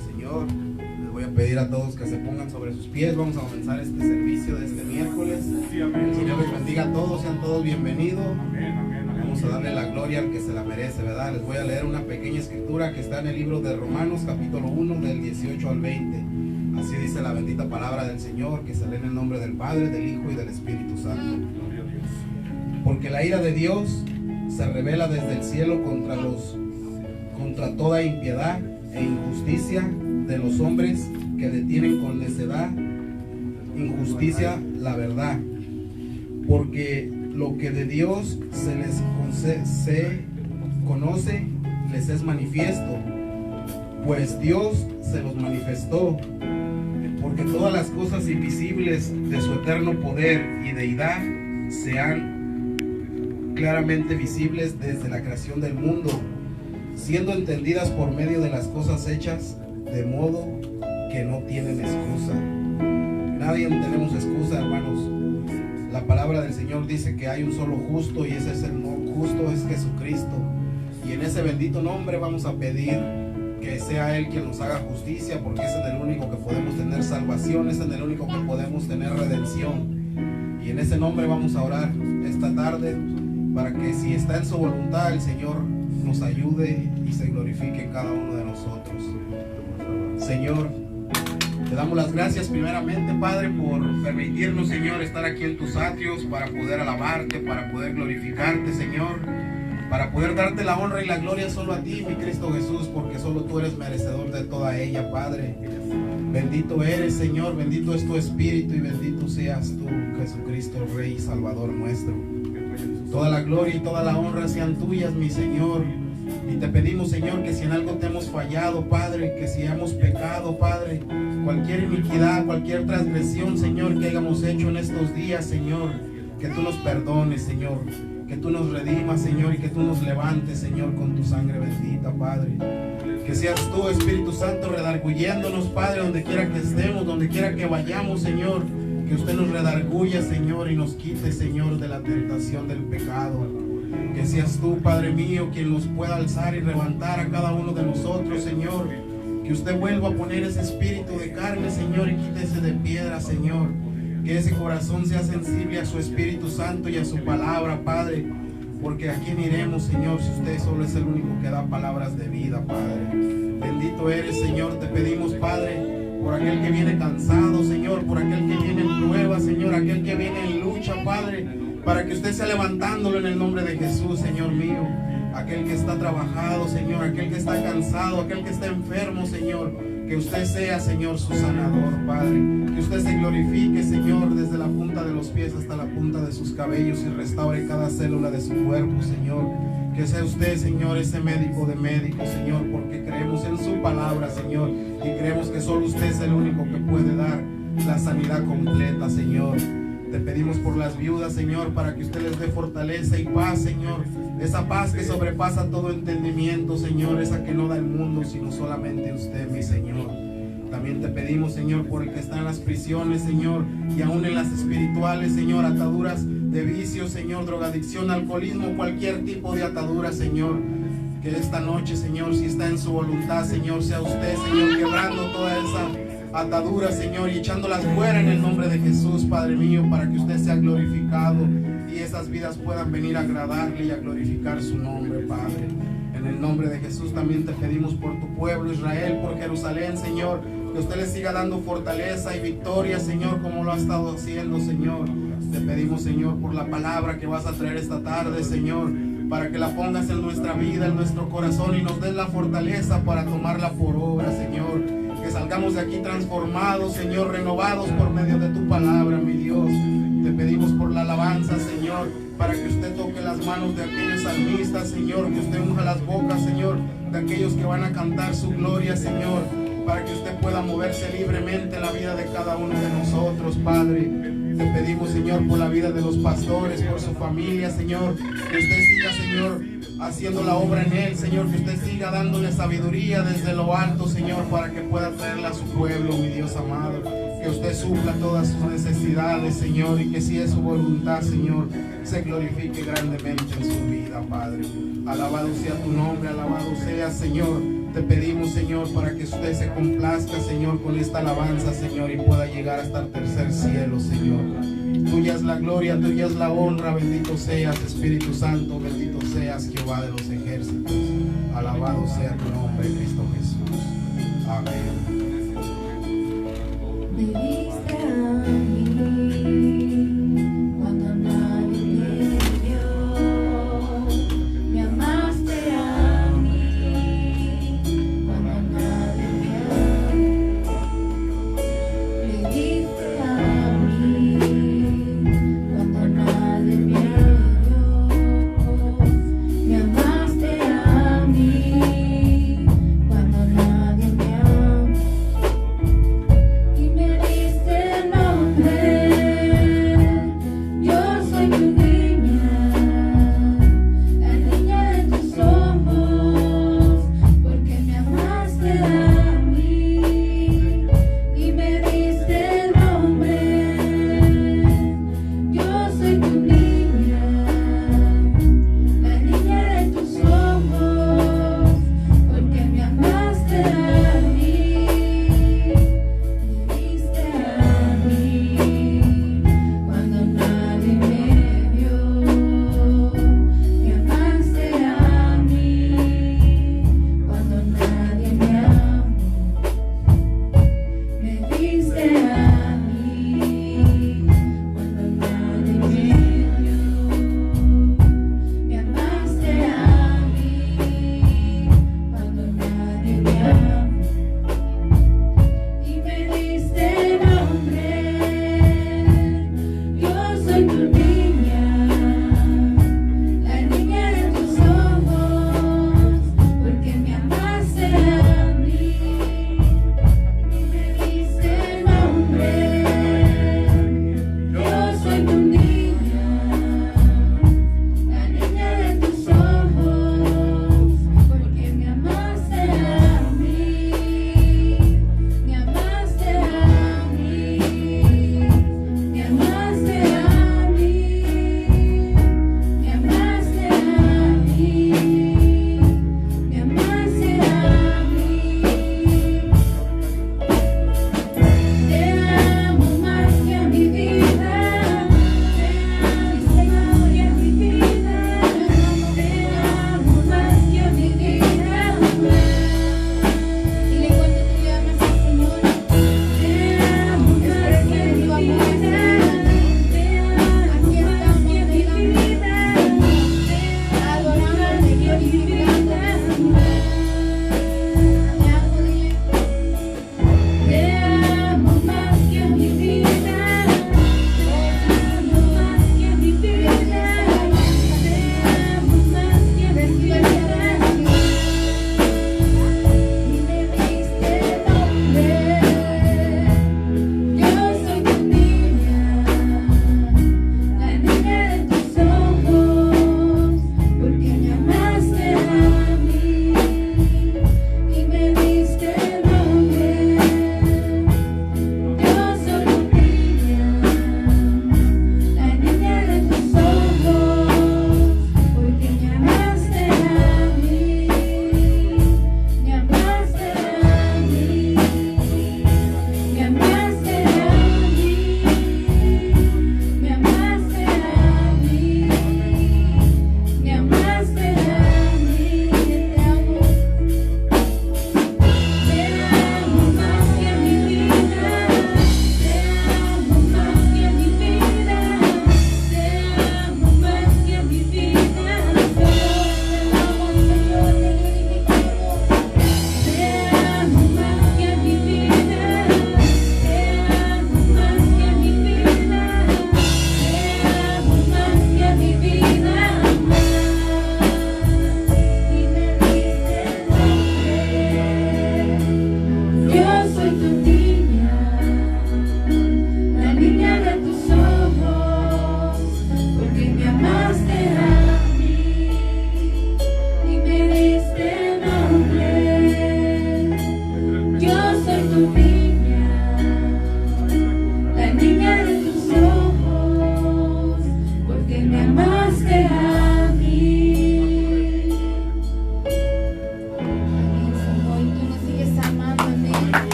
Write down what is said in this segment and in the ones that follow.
del Señor. Les voy a pedir a todos que se pongan sobre sus pies. Vamos a comenzar este servicio de este miércoles. El Señor les bendiga a todos, sean todos bienvenidos. Vamos a darle la gloria al que se la merece, ¿verdad? Les voy a leer una pequeña escritura que está en el libro de Romanos, capítulo 1, del 18 al 20. Así dice la bendita palabra del Señor, que se lee en el nombre del Padre, del Hijo y del Espíritu Santo. Porque la ira de Dios se revela desde el cielo contra toda impiedad e injusticia de los hombres que detienen con necedad, injusticia, la verdad. Porque lo que de Dios se conoce les es manifiesto, pues Dios se los manifestó. Porque todas las cosas invisibles de su eterno poder y deidad sean claramente visibles desde la creación del mundo, siendo entendidas por medio de las cosas hechas, de modo que no tienen excusa. Nadie tenemos excusa, hermanos. La palabra del Señor dice que hay un solo justo, y ese es el justo, es Jesucristo. Y en ese bendito nombre vamos a pedir que sea Él quien nos haga justicia, porque es en el único que podemos tener salvación, es en el único que podemos tener redención. Y en ese nombre vamos a orar esta tarde, para que si está en su voluntad el Señor nos ayude y se glorifique en cada uno de nosotros. Señor, te damos las gracias primeramente, Padre, por permitirnos, Señor, estar aquí en tus atrios para poder alabarte, para poder glorificarte, Señor, para poder darte la honra y la gloria solo a ti, mi Cristo Jesús, porque solo tú eres merecedor de toda ella, Padre. Bendito eres, Señor, bendito es tu Espíritu y bendito seas tú, Jesucristo, Rey y Salvador nuestro. Toda la gloria y toda la honra sean tuyas, mi Señor. Y te pedimos, Señor, que si en algo te hemos fallado, Padre, que si hemos pecado, Padre, cualquier iniquidad, cualquier transgresión, Señor, que hayamos hecho en estos días, Señor, que tú nos perdones, Señor, que tú nos redimas, Señor, y que tú nos levantes, Señor, con tu sangre bendita, Padre. Que seas tú, Espíritu Santo, redarguyéndonos, Padre, donde quiera que estemos, donde quiera que vayamos, Señor. Que usted nos redarguya, Señor, y nos quite, Señor, de la tentación del pecado. Que seas tú, Padre mío, quien nos pueda alzar y levantar a cada uno de nosotros, Señor. Que usted vuelva a poner ese espíritu de carne, Señor, y quítese de piedra, Señor. Que ese corazón sea sensible a su Espíritu Santo y a su palabra, Padre. Porque a quién iremos, Señor, si usted solo es el único que da palabras de vida, Padre. Bendito eres, Señor. Te pedimos, Padre, por aquel que viene cansado, Señor, por aquel que viene en prueba, Señor, aquel que viene en lucha, Padre, para que usted sea levantándolo en el nombre de Jesús, Señor mío. Aquel que está trabajado, Señor, aquel que está cansado, aquel que está enfermo, Señor, que usted sea, Señor, su sanador, Padre. Que usted se glorifique, Señor, desde la punta de los pies hasta la punta de sus cabellos y restaure cada célula de su cuerpo, Señor. Que sea usted, Señor, ese médico de médicos, Señor, porque creemos en su palabra, Señor, y creemos que solo usted es el único que puede dar la sanidad completa, Señor. Te pedimos por las viudas, Señor, para que usted les dé fortaleza y paz, Señor. Esa paz que sobrepasa todo entendimiento, Señor, esa que no da el mundo, sino solamente usted, mi Señor. También te pedimos, Señor, por el que está en las prisiones, Señor, y aún en las espirituales, Señor, ataduras de vicios, Señor, drogadicción, alcoholismo, cualquier tipo de atadura, Señor. Que esta noche, Señor, si está en su voluntad, Señor, sea usted, Señor, quebrando toda esa atadura, Señor, y echándolas fuera en el nombre de Jesús, Padre mío, para que usted sea glorificado y esas vidas puedan venir a agradarle y a glorificar su nombre, Padre. En el nombre de Jesús también te pedimos por tu pueblo Israel, por Jerusalén, Señor, que usted les siga dando fortaleza y victoria, Señor, como lo ha estado haciendo, Señor. Te pedimos, Señor, por la palabra que vas a traer esta tarde, Señor, para que la pongas en nuestra vida, en nuestro corazón, y nos des la fortaleza para tomarla por obra, Señor. Que salgamos de aquí transformados, Señor, renovados por medio de tu palabra, mi Dios. Te pedimos por la alabanza, Señor, para que usted toque las manos de aquellos salmistas, Señor, que usted unja las bocas, Señor, de aquellos que van a cantar su gloria, Señor, para que usted pueda moverse libremente en la vida de cada uno de nosotros, Padre. Te pedimos, Señor, por la vida de los pastores, por su familia, Señor, que usted siga, Señor, haciendo la obra en él, Señor, que usted siga dándole sabiduría desde lo alto, Señor, para que pueda traerla a su pueblo, mi Dios amado. Que usted supla todas sus necesidades, Señor, y que si es su voluntad, Señor, se glorifique grandemente en su vida, Padre. Alabado sea tu nombre, alabado sea, Señor. Te pedimos, Señor, para que usted se complazca, Señor, con esta alabanza, Señor, y pueda llegar hasta el tercer cielo, Señor. Tuya es la gloria, tuya es la honra. Bendito seas, Espíritu Santo, bendito seas, Jehová de los ejércitos. Alabado sea tu nombre, Cristo Jesús. Amén. Me diste a mí cuando nadie me dio, me amaste a mí cuando nadie me amó, me diste a mí cuando nadie me amó, me amaste a mí cuando nadie me amó. Y me diste el nombre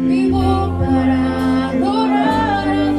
Vivo para adorarte.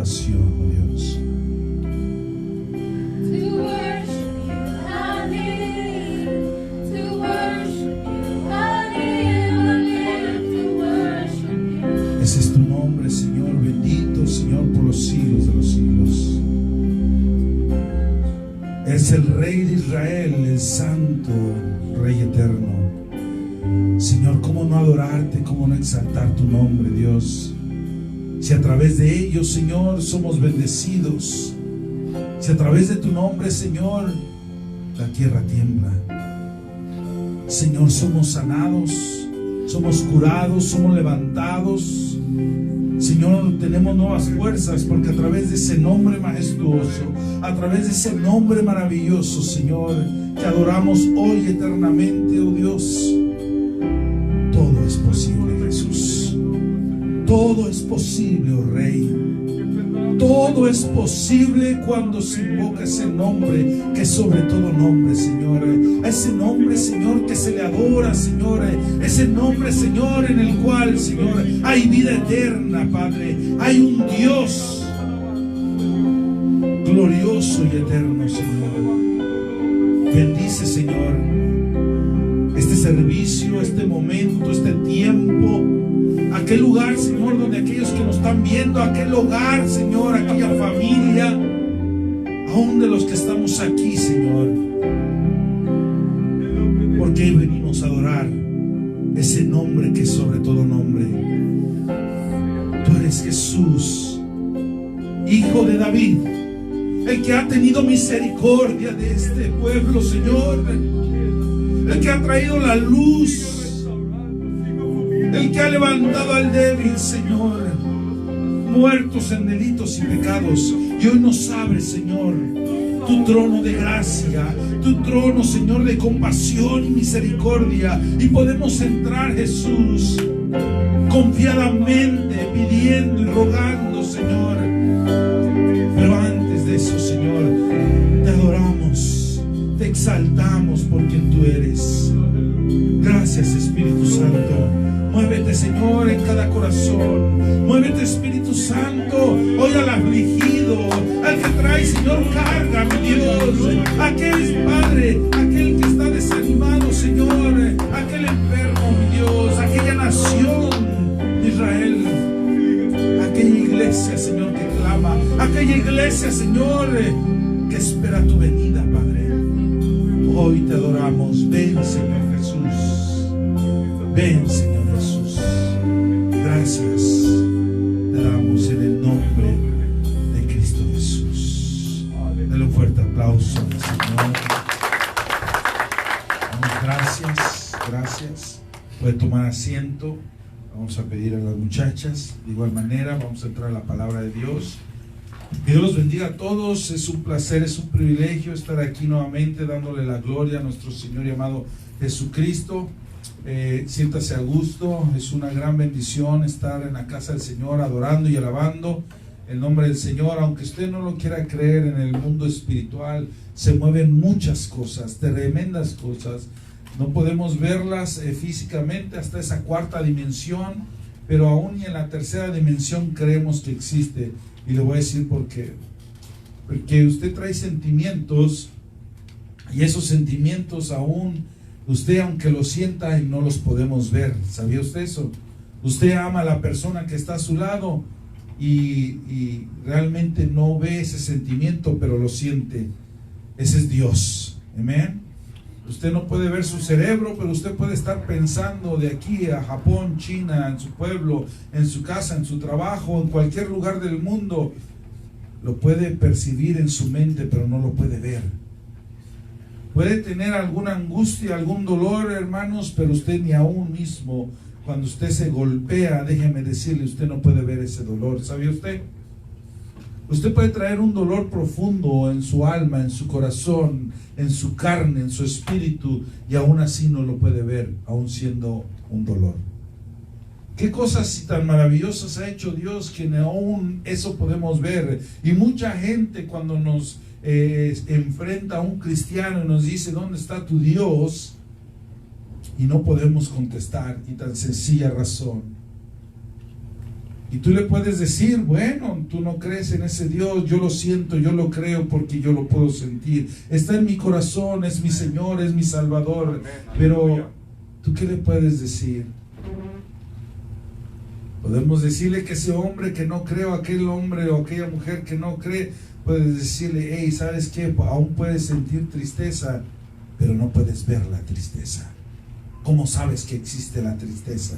adoración, oh Dios. Ese es tu nombre, Señor, bendito, Señor, por los siglos de los siglos. Es el Rey de Israel, el Santo Rey eterno. Señor, ¿cómo no adorarte, cómo no exaltar tu nombre, Dios? Si a través de ellos, Señor, somos bendecidos. Si a través de tu nombre, Señor, la tierra tiembla. Señor, somos sanados, somos curados, somos levantados. Señor, tenemos nuevas fuerzas porque a través de ese nombre majestuoso, a través de ese nombre maravilloso, Señor, que adoramos hoy eternamente, oh Dios, todo es posible, Jesús. Todo es posible, oh Rey. Todo es posible cuando se invoca ese nombre que es sobre todo nombre, Señor. Ese nombre, Señor, que se le adora, Señor. Ese nombre, Señor, en el cual, Señor, hay vida eterna, Padre. Hay un Dios glorioso y eterno, Señor. Bendice, Señor, este servicio, este momento, este tiempo. Aquel lugar, Señor, donde aquellos que nos están viendo, aquel hogar, Señor, aquella familia, aún de los que estamos aquí, Señor, porque venimos a adorar ese nombre que es sobre todo nombre. Tú eres Jesús, Hijo de David, el que ha tenido misericordia de este pueblo, Señor, el que ha traído la luz, el que ha levantado al débil, Señor, muertos en delitos y pecados, y hoy nos abre, Señor, tu trono de gracia, tu trono, Señor, de compasión y misericordia, y podemos entrar, Jesús, confiadamente, pidiendo y rogando, Señor. Pero antes de eso, Señor, te adoramos, te exaltamos por quien tú eres. Gracias, Espíritu Santo. Muévete, Señor, en cada corazón. Muévete, Espíritu Santo, hoy al afligido, al que trae, Señor, carga, mi Dios. Aquel Padre, aquel que está desanimado, Señor. Aquel enfermo, mi Dios. Aquella nación de Israel. Aquella iglesia, Señor, que clama. Aquella iglesia, Señor, que espera tu venida, Padre. Hoy te adoramos. Ven, Señor Jesús. Ven, Señor. Gracias te damos en el nombre de Cristo Jesús. Dale un fuerte aplauso al Señor. Gracias. Puede tomar asiento. Vamos a pedir a las muchachas. De igual manera, vamos a entrar a la palabra de Dios. Que Dios los bendiga a todos. Es un placer, es un privilegio estar aquí nuevamente dándole la gloria a nuestro Señor y amado Jesucristo. Siéntase a gusto, es una gran bendición estar en la casa del Señor adorando y alabando el nombre del Señor. Aunque usted no lo quiera creer, en el mundo espiritual se mueven muchas cosas, tremendas cosas. No podemos verlas físicamente hasta esa cuarta dimensión, pero aún y en la tercera dimensión creemos que existe. Y le voy a decir por qué. Porque usted trae sentimientos, y esos sentimientos aún usted, aunque lo sienta, y no los podemos ver. ¿Sabía usted eso? Usted ama a la persona que está a su lado y realmente no ve ese sentimiento, pero lo siente. Ese es Dios. Amén. Usted no puede ver su cerebro, pero usted puede estar pensando de aquí a Japón, China, en su pueblo, en su casa, en su trabajo, en cualquier lugar del mundo. Lo puede percibir en su mente, pero no lo puede ver. Puede tener alguna angustia, algún dolor, hermanos, pero usted ni aún mismo, cuando usted se golpea, déjeme decirle, usted no puede ver ese dolor. ¿Sabía usted? Usted puede traer un dolor profundo en su alma, en su corazón, en su carne, en su espíritu, y aún así no lo puede ver, aún siendo un dolor. ¿Qué cosas tan maravillosas ha hecho Dios que ni aún eso podemos ver? Y mucha gente cuando nos enfrenta a un cristiano y nos dice, ¿dónde está tu Dios? Y no podemos contestar, y tan sencilla razón. Y tú le puedes decir, bueno, tú no crees en ese Dios, yo lo siento, yo lo creo porque yo lo puedo sentir. Está en mi corazón, es mi Señor, es mi Salvador. Pero, ¿tú qué le puedes decir? Podemos decirle que ese hombre que no cree, o aquel hombre o aquella mujer que no cree, puedes decirle, hey, ¿sabes qué? Aún puedes sentir tristeza, pero no puedes ver la tristeza. ¿Cómo sabes que existe la tristeza?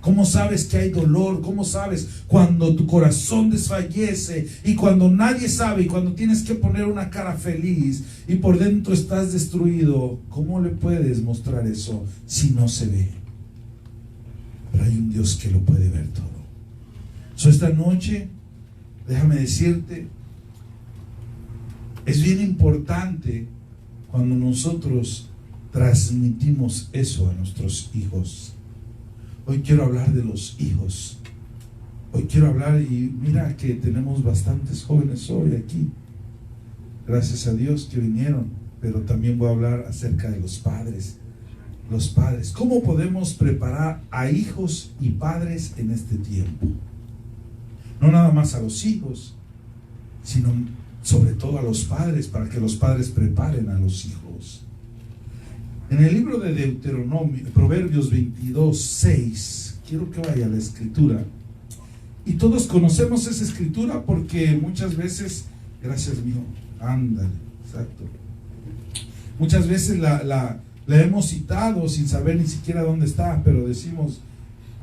¿Cómo sabes que hay dolor? ¿Cómo sabes cuando tu corazón desfallece y cuando nadie sabe y cuando tienes que poner una cara feliz y por dentro estás destruido? ¿Cómo le puedes mostrar eso si no se ve? Pero hay un Dios que lo puede ver todo. Esta noche, déjame decirte, es bien importante cuando nosotros transmitimos eso a nuestros hijos. Hoy quiero hablar de los hijos. Hoy quiero hablar, y mira que tenemos bastantes jóvenes hoy aquí. Gracias a Dios que vinieron. Pero también voy a hablar acerca de los padres. Los padres. ¿Cómo podemos preparar a hijos y padres en este tiempo? No nada más a los hijos, sino sobre todo a los padres, para que los padres preparen a los hijos. En el libro de Deuteronomio, Proverbios 22:6, quiero que vaya a la escritura. Y todos conocemos esa escritura porque muchas veces, gracias mío, ándale, exacto. Muchas veces la hemos citado sin saber ni siquiera dónde está, pero decimos,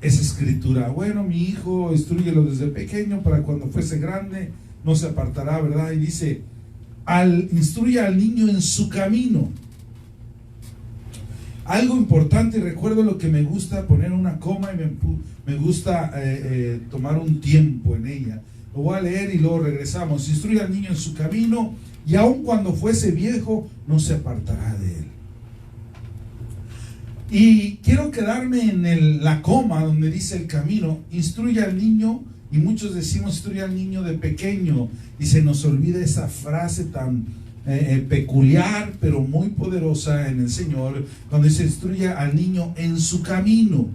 esa escritura, bueno, mi hijo, instrúyelo desde pequeño para cuando fuese grande, no se apartará, ¿verdad? Y dice, instruye al niño en su camino. Algo importante, y recuerdo lo que me gusta poner una coma y me gusta tomar un tiempo en ella. Lo voy a leer y luego regresamos. Instruye al niño en su camino y aun cuando fuese viejo no se apartará de él. Y quiero quedarme en la coma donde dice el camino. Instruye al niño, y muchos decimos instruye al niño de pequeño y se nos olvida esa frase tan peculiar pero muy poderosa en el Señor, cuando dice instruye al niño en su camino.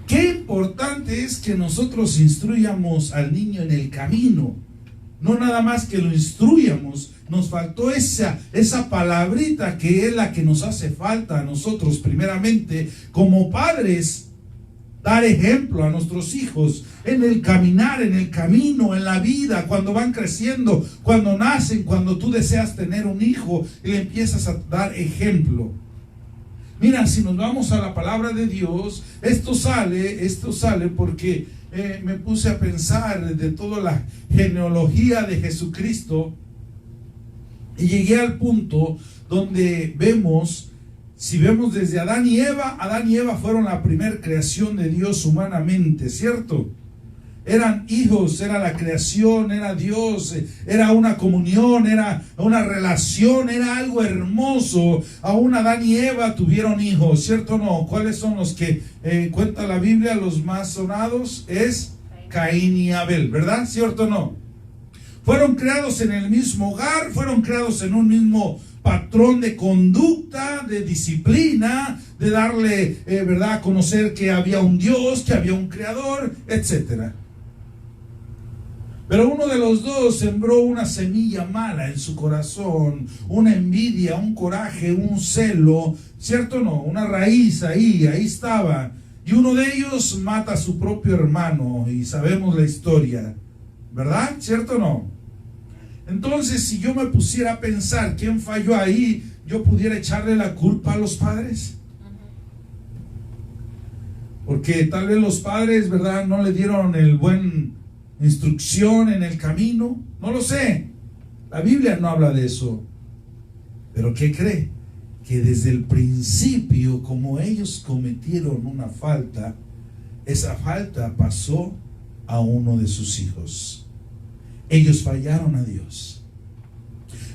Qué importante es que nosotros instruyamos al niño en el camino, no nada más que lo instruyamos. Nos faltó esa palabrita que es la que nos hace falta a nosotros primeramente como padres. Dar ejemplo a nuestros hijos en el caminar, en el camino, en la vida, cuando van creciendo, cuando nacen, cuando tú deseas tener un hijo y le empiezas a dar ejemplo. Mira, si nos vamos a la palabra de Dios, esto sale porque me puse a pensar de toda la genealogía de Jesucristo y llegué al punto donde vemos. Si vemos desde Adán y Eva fueron la primera creación de Dios humanamente, ¿cierto? Eran hijos, era la creación, era Dios, era una comunión, era una relación, era algo hermoso. Aún Adán y Eva tuvieron hijos, ¿cierto o no? ¿Cuáles son los que cuenta la Biblia? Los más sonados es Caín y Abel, ¿verdad? ¿Cierto o no? Fueron creados en el mismo hogar, fueron creados en un mismo patrón de conducta, de disciplina, de darle, ¿verdad?, a conocer que había un Dios, que había un creador, etc. Pero uno de los dos sembró una semilla mala en su corazón, una envidia, un coraje, un celo, ¿cierto o no? Una raíz ahí estaba. Y uno de ellos mata a su propio hermano y sabemos la historia, ¿verdad? ¿Cierto o no? Entonces, si yo me pusiera a pensar quién falló ahí, yo pudiera echarle la culpa a los padres. Porque tal vez los padres, ¿verdad?, no le dieron el buen instrucción en el camino. No lo sé. La Biblia no habla de eso. Pero ¿qué cree? Que desde el principio, como ellos cometieron una falta, esa falta pasó a uno de sus hijos. Ellos fallaron a Dios.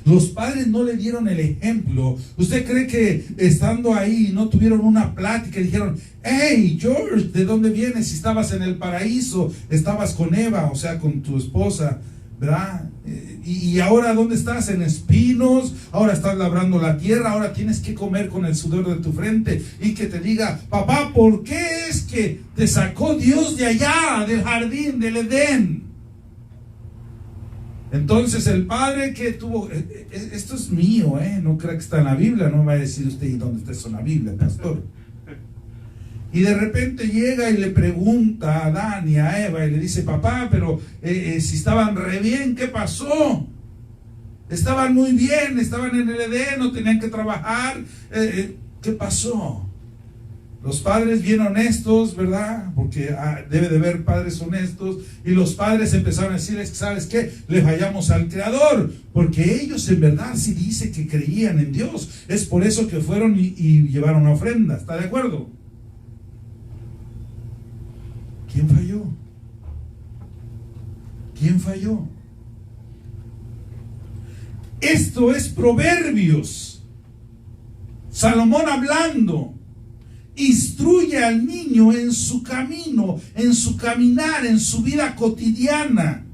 Los padres no le dieron el ejemplo. ¿Usted cree que estando ahí no tuvieron una plática y dijeron, hey George, ¿de dónde vienes? Si estabas en el paraíso, estabas con Eva, o sea, con tu esposa, ¿verdad? y ahora ¿dónde estás? En espinos, ahora estás labrando la tierra, ahora tienes que comer con el sudor de tu frente, y que te diga, papá, ¿por qué es que te sacó Dios de allá, del jardín, del Edén? Entonces el padre que tuvo, esto es mío, no crea que está en la Biblia, no me va a decir usted, ¿y dónde está eso en la Biblia, pastor? Y de repente llega y le pregunta a Adán y a Eva y le dice, papá, pero si estaban re bien, ¿qué pasó? Estaban muy bien, estaban en el Edén, no tenían que trabajar, ¿qué pasó? Los padres bien honestos, ¿verdad? Porque debe de haber padres honestos. Y los padres empezaron a decirles, ¿sabes qué? Le fallamos al Creador. Porque ellos en verdad sí dice que creían en Dios. Es por eso que fueron y llevaron ofrenda. ¿Está de acuerdo? ¿Quién falló? ¿Quién falló? Esto es Proverbios. Salomón hablando. Instruye al niño en su camino, en su caminar, en su vida cotidiana.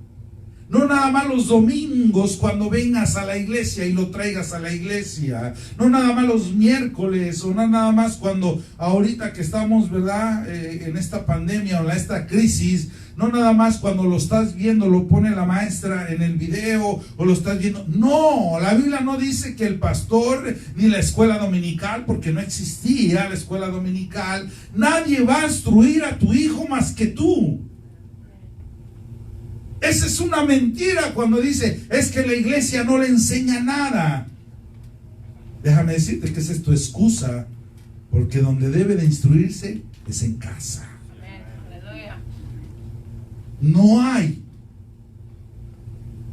No nada más los domingos cuando vengas a la iglesia y lo traigas a la iglesia. No nada más los miércoles, o no nada más cuando ahorita que estamos, ¿verdad? En esta pandemia o en esta crisis. No nada más cuando lo estás viendo, lo pone la maestra en el video o lo estás viendo. No, la Biblia no dice que el pastor ni la escuela dominical, porque no existía la escuela dominical. Nadie va a instruir a tu hijo más que tú. Esa es una mentira cuando dice, es que la iglesia no le enseña nada. Déjame decirte que esa es tu excusa, porque donde debe de instruirse es en casa. No hay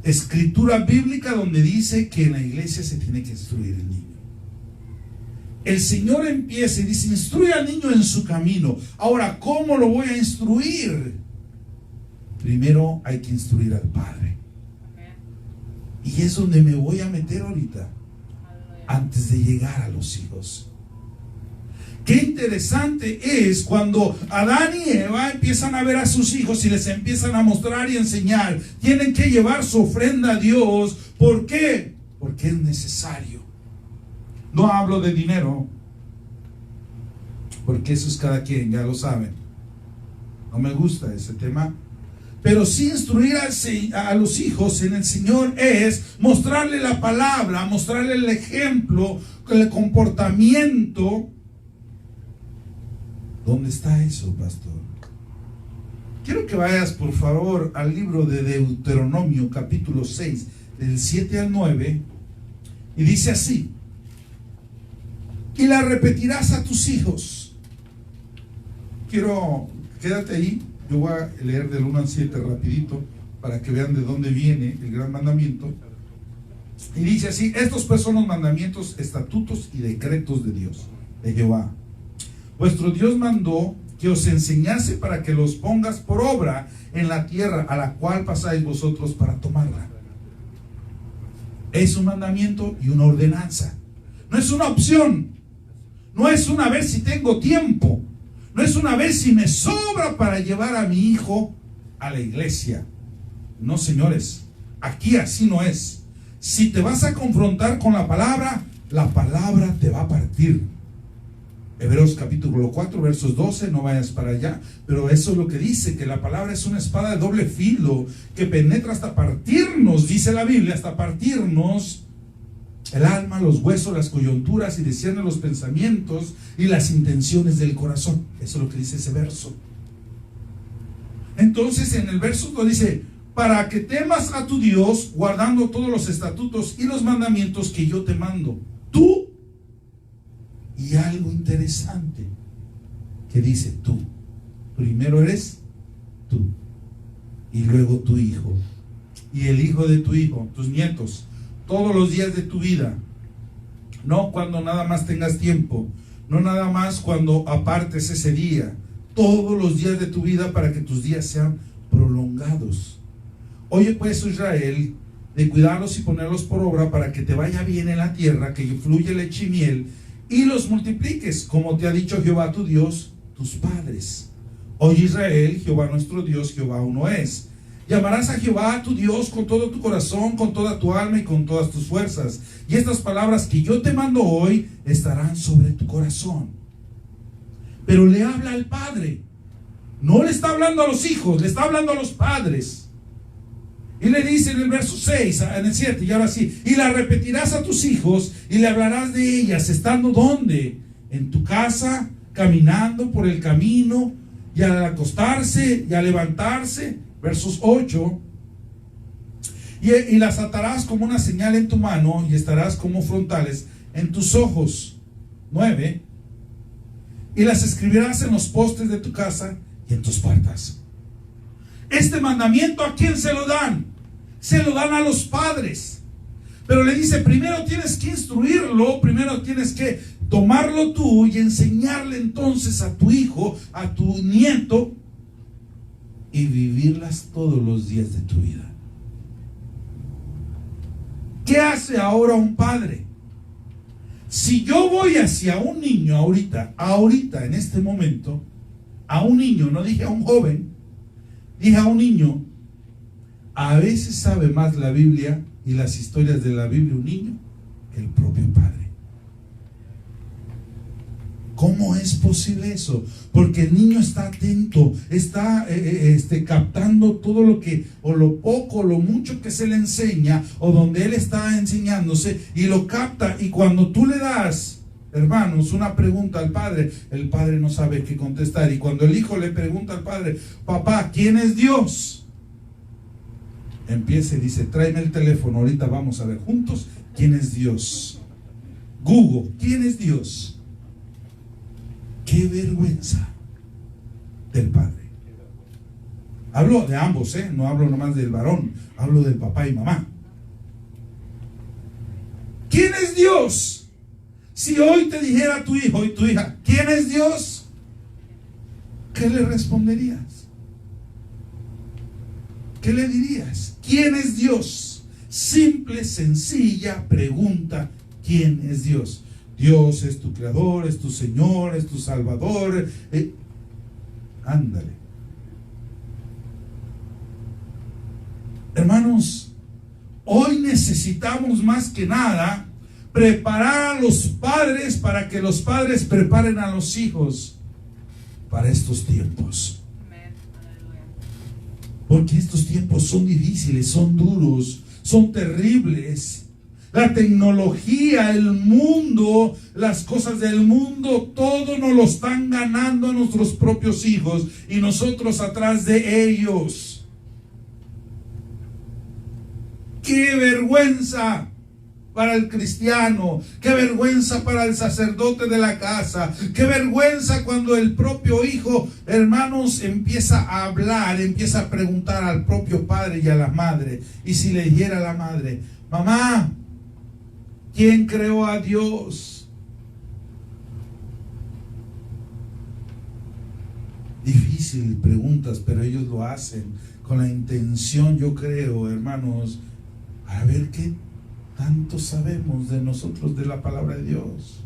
escritura bíblica donde dice que en la iglesia se tiene que instruir el niño. El Señor empieza y dice, instruye al niño en su camino. Ahora, ¿cómo lo voy a instruir? Primero hay que instruir al padre. Y es donde me voy a meter ahorita, antes de llegar a los hijos. Qué interesante es cuando Adán y Eva empiezan a ver a sus hijos y les empiezan a mostrar y enseñar. Tienen que llevar su ofrenda a Dios. ¿Por qué? Porque es necesario. No hablo de dinero, porque eso es cada quien, ya lo saben. No me gusta ese tema. Pero sí instruir a los hijos en el Señor es mostrarle la palabra, mostrarle el ejemplo, el comportamiento. ¿Dónde está eso, pastor? Quiero que vayas, por favor, al libro de Deuteronomio, capítulo 6, del 7 al 9, y dice así: y la repetirás a tus hijos. Quédate ahí, yo voy a leer del 1 al 7 rapidito, para que vean de dónde viene el gran mandamiento. Y dice así: estos pues son los mandamientos, estatutos y decretos de Dios, de Jehová. Vuestro Dios mandó que os enseñase para que los pongas por obra en la tierra a la cual pasáis vosotros para tomarla. Es un mandamiento y una ordenanza. No es una opción. No es una vez si tengo tiempo. No es una vez si me sobra para llevar a mi hijo a la iglesia. No, señores. Aquí así no es. Si te vas a confrontar con la palabra te va a partir. Hebreos capítulo 4 versos 12, no vayas para allá, pero eso es lo que dice, que la palabra es una espada de doble filo, que penetra hasta partirnos, dice la Biblia, hasta partirnos el alma, los huesos, las coyunturas, y discierne los pensamientos y las intenciones del corazón. Eso es lo que dice ese verso. Entonces en el verso 2 dice: para que temas a tu Dios, guardando todos los estatutos y los mandamientos que yo te mando. Tú. Y algo interesante que dice tú. Primero eres tú, y luego tu hijo, y el hijo de tu hijo, tus nietos, todos los días de tu vida. No cuando nada más tengas tiempo, no nada más cuando apartes ese día. Todos los días de tu vida, para que tus días sean prolongados. Oye pues, Israel, de cuidarlos y ponerlos por obra, para que te vaya bien en la tierra, que fluye leche y miel, y los multipliques, como te ha dicho Jehová tu Dios, tus padres. Oye Israel, Jehová nuestro Dios, Jehová uno es. Y amarás a Jehová tu Dios con todo tu corazón, con toda tu alma y con todas tus fuerzas. Y estas palabras que yo te mando hoy estarán sobre tu corazón. Pero le habla al padre. No le está hablando a los hijos, le está hablando a los padres. Y le dice en el verso 6, en el 7, y ahora sí: y la repetirás a tus hijos y le hablarás de ellas, estando ¿dónde? En tu casa, caminando por el camino, y al acostarse y al levantarse. Versos 8, y las atarás como una señal en tu mano y estarás como frontales en tus ojos. 9, y las escribirás en los postes de tu casa y en tus puertas. Este mandamiento, ¿a quién se lo dan? Se lo dan a los padres. Pero le dice, primero tienes que instruirlo, primero tienes que tomarlo tú y enseñarle entonces a tu hijo, a tu nieto, y vivirlas todos los días de tu vida. ¿Qué hace ahora un padre? Si yo voy hacia un niño ahorita, en este momento, a un niño, no dije a un joven, dije a un niño, a veces sabe más la Biblia y las historias de la Biblia un niño que el propio padre. ¿Cómo es posible eso? Porque el niño está atento, está captando todo lo que, o lo poco, o lo mucho que se le enseña, o donde él está enseñándose, y lo capta. Y cuando tú le das, hermanos, una pregunta al padre, el padre no sabe qué contestar. Y cuando el hijo le pregunta al padre, papá, ¿quién es Dios? Empieza y dice, tráeme el teléfono, ahorita vamos a ver juntos quién es Dios. Google, ¿quién es Dios? Qué vergüenza del padre. Hablo de ambos, no hablo nomás del varón, hablo del papá y mamá. ¿Quién es Dios? Si hoy te dijera tu hijo y tu hija, ¿quién es Dios? ¿Qué le responderías? ¿Qué le dirías? ¿Quién es Dios? Simple, sencilla pregunta. ¿Quién es Dios? Dios es tu creador, es tu Señor, es tu Salvador. Ándale. Hermanos, hoy necesitamos más que nada preparar a los padres para que los padres preparen a los hijos para estos tiempos. Porque estos tiempos son difíciles, son duros, son terribles. La tecnología, el mundo, las cosas del mundo, todo nos lo están ganando a nuestros propios hijos y nosotros atrás de ellos. ¡Qué vergüenza para el cristiano! ¡Qué vergüenza para el sacerdote de la casa! ¡Qué vergüenza cuando el propio hijo, hermanos, empieza a hablar, empieza a preguntar al propio padre y a la madre! Y si le dijera a la madre, mamá, ¿quién creó a Dios? Difícil preguntas, pero ellos lo hacen con la intención, yo creo, hermanos, a ver qué tanto sabemos de nosotros, de la palabra de Dios.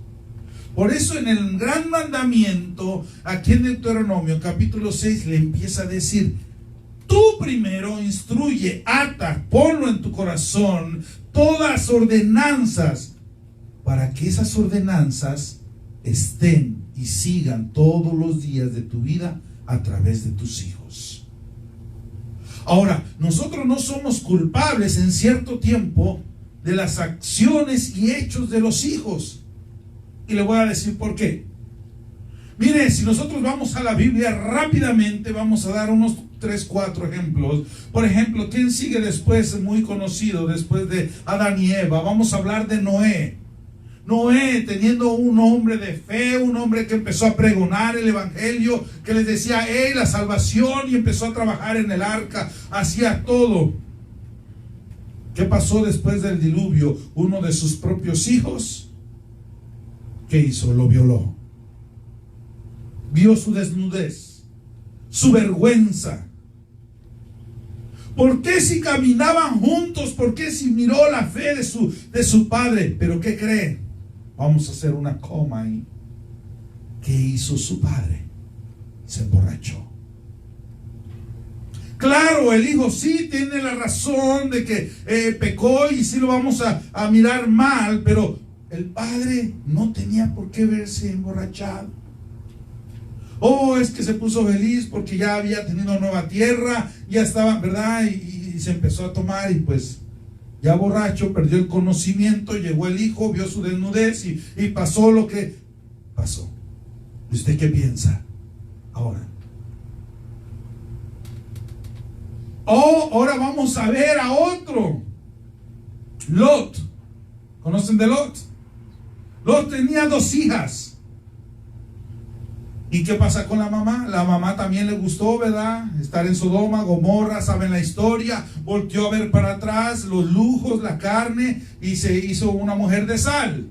Por eso en el gran mandamiento, aquí en Deuteronomio capítulo 6, le empieza a decir, tú primero instruye, ata, ponlo en tu corazón, todas ordenanzas, para que esas ordenanzas estén y sigan todos los días de tu vida a través de tus hijos. Ahora, nosotros no somos culpables en cierto tiempo de las acciones y hechos de los hijos. Y le voy a decir por qué. Mire, si nosotros vamos a la Biblia rápidamente, vamos a dar unos 3, 4 ejemplos. Por ejemplo, ¿quién sigue después, muy conocido, después de Adán y Eva? Vamos a hablar de Noé. Noé, teniendo un hombre de fe, un hombre que empezó a pregonar el evangelio, que les decía, la salvación, y empezó a trabajar en el arca, hacía todo. ¿Qué pasó después del diluvio? Uno de sus propios hijos, ¿qué hizo? Lo violó. Vio su desnudez, su vergüenza. ¿Por qué si caminaban juntos? ¿Por qué si miró la fe de su padre? ¿Pero qué cree? Vamos a hacer una coma ahí. ¿Qué hizo su padre? Se emborrachó. Claro, el hijo sí tiene la razón de que pecó y sí lo vamos a mirar mal, pero el padre no tenía por qué verse emborrachado. Oh, es que se puso feliz porque ya había tenido nueva tierra, ya estaba, ¿verdad? Y se empezó a tomar y pues ya borracho, perdió el conocimiento, llegó el hijo, vio su desnudez y pasó lo que pasó. ¿Y usted qué piensa ahora? Oh, ahora vamos a ver a otro. Lot. ¿Conocen de Lot? Lot tenía 2 hijas. ¿Y qué pasa con la mamá? La mamá también le gustó, ¿verdad? Estar en Sodoma, Gomorra, saben la historia. Volteó a ver para atrás los lujos, la carne, y se hizo una mujer de sal.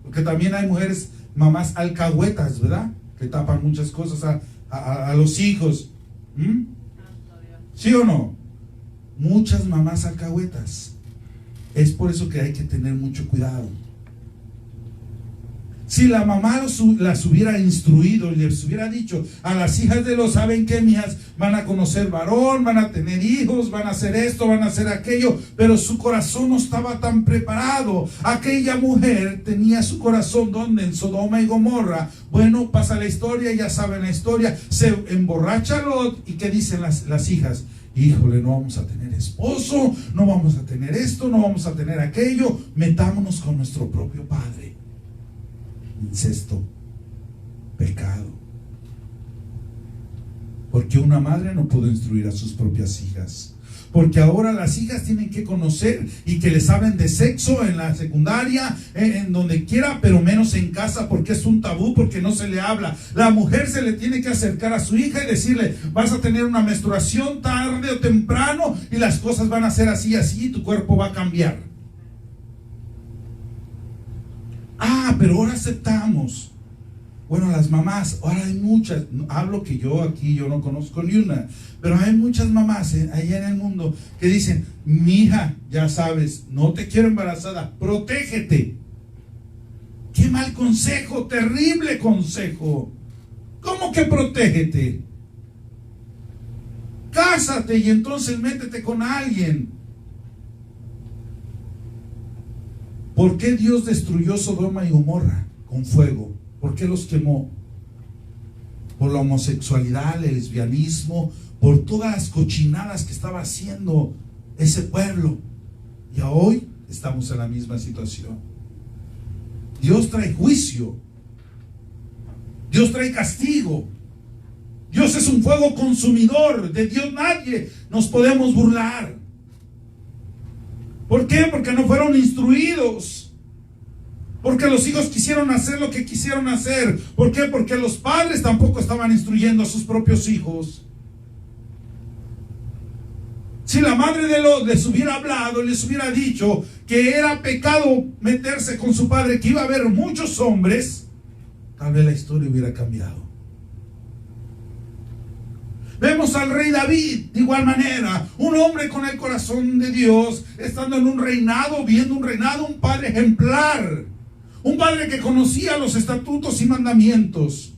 Porque también hay mujeres, mamás alcahuetas, ¿verdad? Que tapan muchas cosas a los hijos. ¿Sí o no? Muchas mamás alcahuetas. Es por eso que hay que tener mucho cuidado. Si la mamá las hubiera instruido y les hubiera dicho a las hijas de Lot, ¿saben qué, mijas? Van a conocer varón, van a tener hijos, van a hacer esto, van a hacer aquello, pero su corazón no estaba tan preparado. Aquella mujer tenía su corazón donde, en Sodoma y Gomorra. Bueno, pasa la historia, ya saben la historia. Se emborracha Lot, y ¿qué dicen las hijas? Híjole, no vamos a tener esposo, no vamos a tener esto, no vamos a tener aquello. Metámonos con nuestro propio padre. Incesto, pecado. Porque una madre no pudo instruir a sus propias hijas. Porque ahora las hijas tienen que conocer y que les hablen de sexo en la secundaria, en donde quiera, pero menos en casa, porque es un tabú, porque no se le habla. La mujer se le tiene que acercar a su hija y decirle: vas a tener una menstruación tarde o temprano y las cosas van a ser así, así, y tu cuerpo va a cambiar. Ah, pero ahora aceptamos. Bueno, las mamás, ahora hay muchas, hablo que yo aquí, yo no conozco ni una, pero hay muchas mamás allá en el mundo que dicen: mija, ya sabes, no te quiero embarazada, protégete. Qué mal consejo, terrible consejo. ¿Cómo que protégete? Cásate y entonces métete con alguien. ¿Por qué Dios destruyó Sodoma y Gomorra con fuego? ¿Por qué los quemó? Por la homosexualidad, el lesbianismo, por todas las cochinadas que estaba haciendo ese pueblo. Y hoy estamos en la misma situación. Dios trae juicio. Dios trae castigo. Dios es un fuego consumidor. De Dios nadie nos podemos burlar. ¿Por qué? Porque no fueron instruidos. Porque los hijos quisieron hacer lo que quisieron hacer. ¿Por qué? Porque los padres tampoco estaban instruyendo a sus propios hijos. Si la madre de Lot les hubiera hablado, les hubiera dicho que era pecado meterse con su padre, que iba a haber muchos hombres, tal vez la historia hubiera cambiado. Vemos al rey David de igual manera, un hombre con el corazón de Dios, estando en un reinado, viendo un reinado, un padre ejemplar, un padre que conocía los estatutos y mandamientos.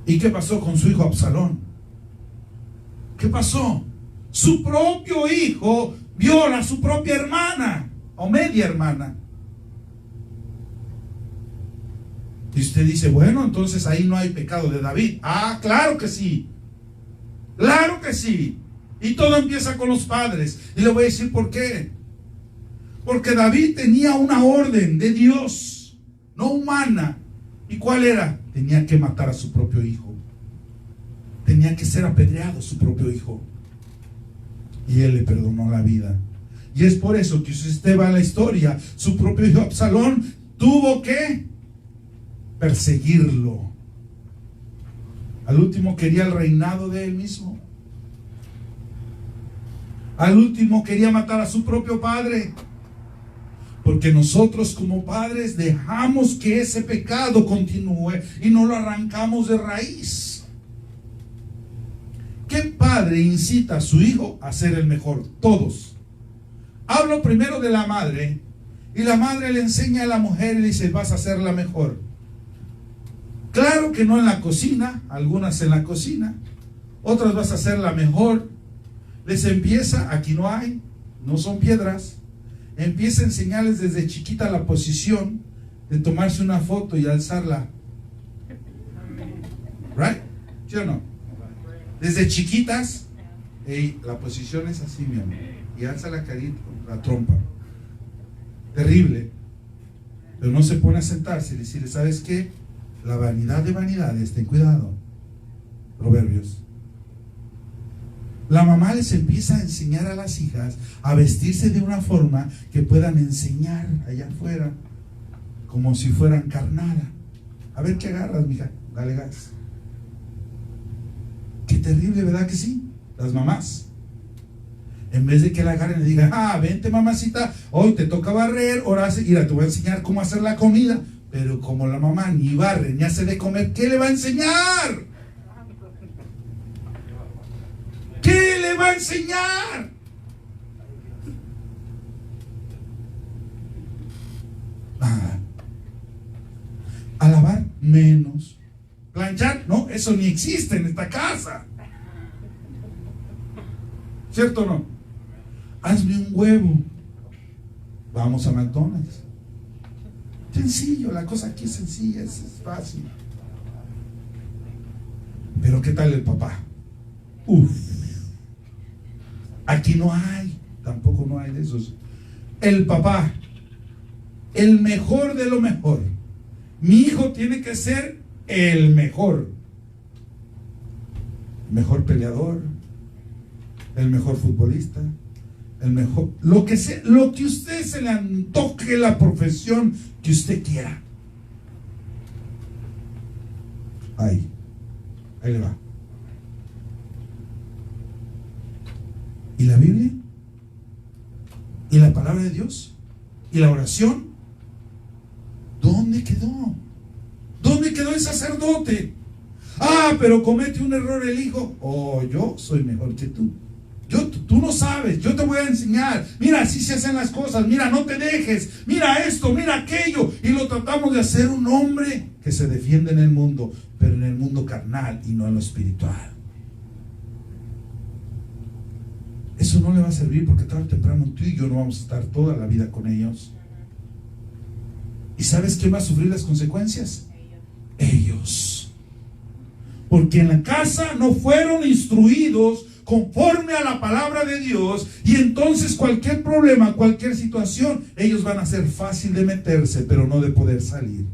¿Y qué pasó con su hijo Absalón? ¿Qué pasó? Su propio hijo viola a su propia hermana o media hermana. Y usted dice: bueno, entonces ahí no hay pecado de David. Ah, claro que sí. Claro que sí. Y todo empieza con los padres. Y le voy a decir por qué. Porque David tenía una orden de Dios, no humana. ¿Y cuál era? Tenía que matar a su propio hijo. Tenía que ser apedreado su propio hijo. Y él le perdonó la vida. Y es por eso que si usted va a la historia, su propio hijo Absalón tuvo que perseguirlo. Al último quería el reinado de él mismo. Al último quería matar a su propio padre. Porque nosotros como padres dejamos que ese pecado continúe y no lo arrancamos de raíz. ¿Qué padre incita a su hijo a ser el mejor? Todos. Hablo primero de la madre. Y la madre le enseña a la mujer y le dice: vas a ser la mejor. Claro que no en la cocina, algunas en la cocina, otras vas a hacer la mejor. Les empieza, aquí no hay, no son piedras, empieza a enseñarles desde chiquita la posición de tomarse una foto y alzarla. ¿Right? ¿Sí o no? Desde chiquitas, hey, la posición es así, mi amor, y alza la carita, la trompa. Terrible. Pero no se pone a sentarse y decirle, ¿sabes qué? La vanidad de vanidades, ten cuidado. Proverbios. La mamá les empieza a enseñar a las hijas a vestirse de una forma que puedan enseñar allá afuera, como si fueran carnada. A ver qué agarras, mija, dale gas. Qué terrible, ¿verdad que sí? Las mamás. En vez de que la agarren y le digan, vente mamacita, hoy te toca barrer, ahora mira, te voy a enseñar cómo hacer la comida. Pero como la mamá ni barre ni hace de comer, ¿qué le va a enseñar? ¿Qué le va a enseñar? Nada. A lavar menos. Planchar, no, eso ni existe en esta casa. ¿Cierto o no? Hazme un huevo. Vamos a McDonald's. Sencillo, la cosa aquí es sencilla, es fácil. Pero ¿qué tal el papá? Aquí no hay, tampoco no hay de esos. El papá, el mejor de lo mejor. Mi hijo tiene que ser el mejor. Mejor peleador, el mejor futbolista, el mejor, lo que sea, lo que usted se le antoje, la profesión que usted quiera. Ahí le va. ¿Y la Biblia? ¿Y la palabra de Dios? ¿Y la oración? ¿Dónde quedó? ¿Dónde quedó el sacerdote? Pero comete un error el hijo. Yo soy mejor que tú. Tú no sabes, yo te voy a enseñar. Mira, así se hacen las cosas. Mira, no te dejes. Mira esto, mira aquello. Y lo tratamos de hacer un hombre que se defiende en el mundo, pero en el mundo carnal y no en lo espiritual. Eso no le va a servir, porque tarde o temprano tú y yo no vamos a estar toda la vida con ellos. ¿Y sabes quién va a sufrir las consecuencias? Ellos. Porque en la casa no fueron instruidos conforme a la palabra de Dios, y entonces cualquier problema, cualquier situación, ellos van a ser fácil de meterse, pero no de poder salir.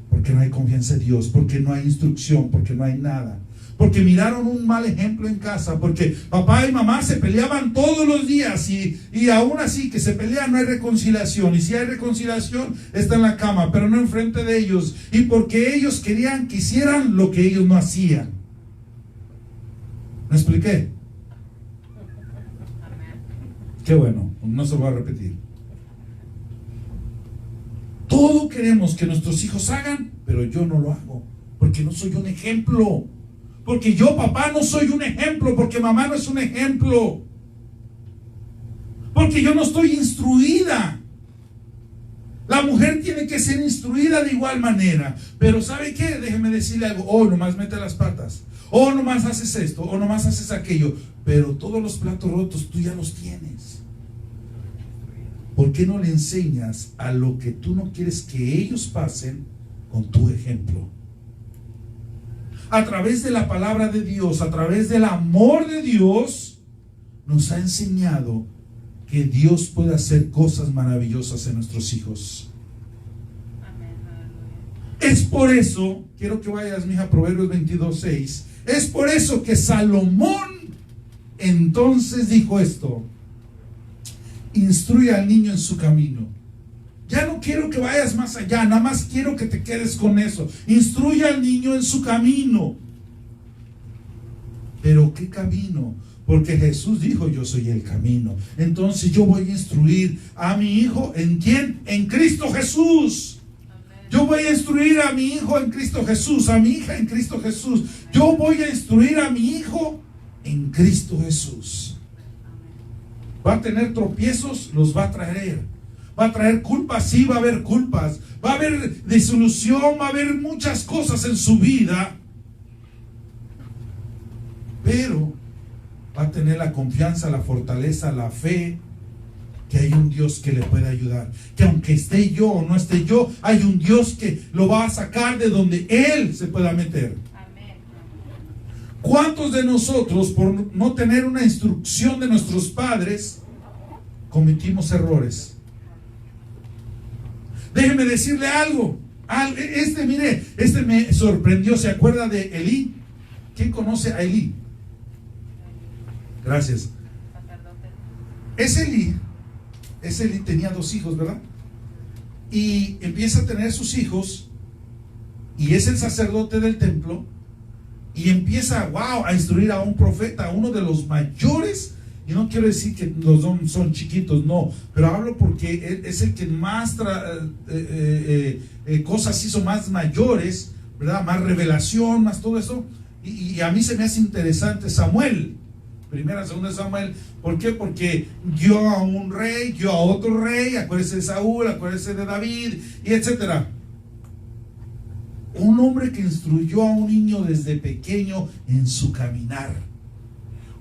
Porque no hay confianza en Dios, porque no hay instrucción, porque no hay nada. Porque miraron un mal ejemplo en casa, porque papá y mamá se peleaban todos los días, y aún así que se pelean no hay reconciliación, y si hay reconciliación está en la cama, pero no enfrente de ellos, y porque ellos querían que hicieran lo que ellos no hacían. ¿Me expliqué? Qué bueno, no se va a repetir. Todo queremos que nuestros hijos hagan, pero yo no lo hago, porque no soy un ejemplo. Porque yo, papá, no soy un ejemplo, porque mamá no es un ejemplo, porque yo no estoy instruida. La mujer tiene que ser instruida de igual manera. Pero ¿sabe qué? Déjeme decirle algo. Nomás mete las patas, nomás haces esto, nomás haces aquello. Pero todos los platos rotos tú ya los tienes. ¿Por qué no le enseñas a lo que tú no quieres que ellos pasen con tu ejemplo? A través de la palabra de Dios, a través del amor de Dios, nos ha enseñado que Dios puede hacer cosas maravillosas en nuestros hijos. Es por eso, quiero que vayas, mija, Proverbios 22:6. Es por eso que Salomón entonces dijo esto: instruye al niño en su camino. Ya no quiero que vayas más allá, nada más quiero que te quedes con eso. Instruye al niño en su camino. ¿Pero qué camino? Porque Jesús dijo: yo soy el camino. Entonces yo voy a instruir a mi hijo, ¿en quién? En Cristo Jesús. Yo voy a instruir a mi hijo en Cristo Jesús, a mi hija en Cristo Jesús. Yo voy a instruir a mi hijo en Cristo Jesús. Va a tener tropiezos, los va a traer. Va a traer culpas, sí, va a haber culpas. Va a haber disolución, va a haber muchas cosas en su vida. pero va a tener la confianza, la fortaleza, la fe, que hay un Dios que le puede ayudar, que aunque esté yo o no esté yo, hay un Dios que lo va a sacar de donde Él se pueda meter. Amén. ¿Cuántos de nosotros, por no tener una instrucción de nuestros padres, cometimos errores? Déjeme decirle algo. Mire, me sorprendió. ¿Se acuerda de Elí? ¿Quién conoce a Elí? Gracias. Elí tenía 2 hijos, ¿verdad? Y empieza a tener sus hijos, y es el sacerdote del templo, y empieza, a instruir a un profeta, a uno de los mayores. Y no quiero decir que los dos son chiquitos, no, pero hablo porque él es el que más cosas hizo, más mayores, ¿verdad? Más revelación, más todo eso. Y a mí se me hace interesante Samuel, primera, segunda Samuel. ¿Por qué? Porque guió a un rey, guió a otro rey, acuérdese de Saúl, acuérdese de David, y etcétera. Un hombre que instruyó a un niño desde pequeño en su caminar.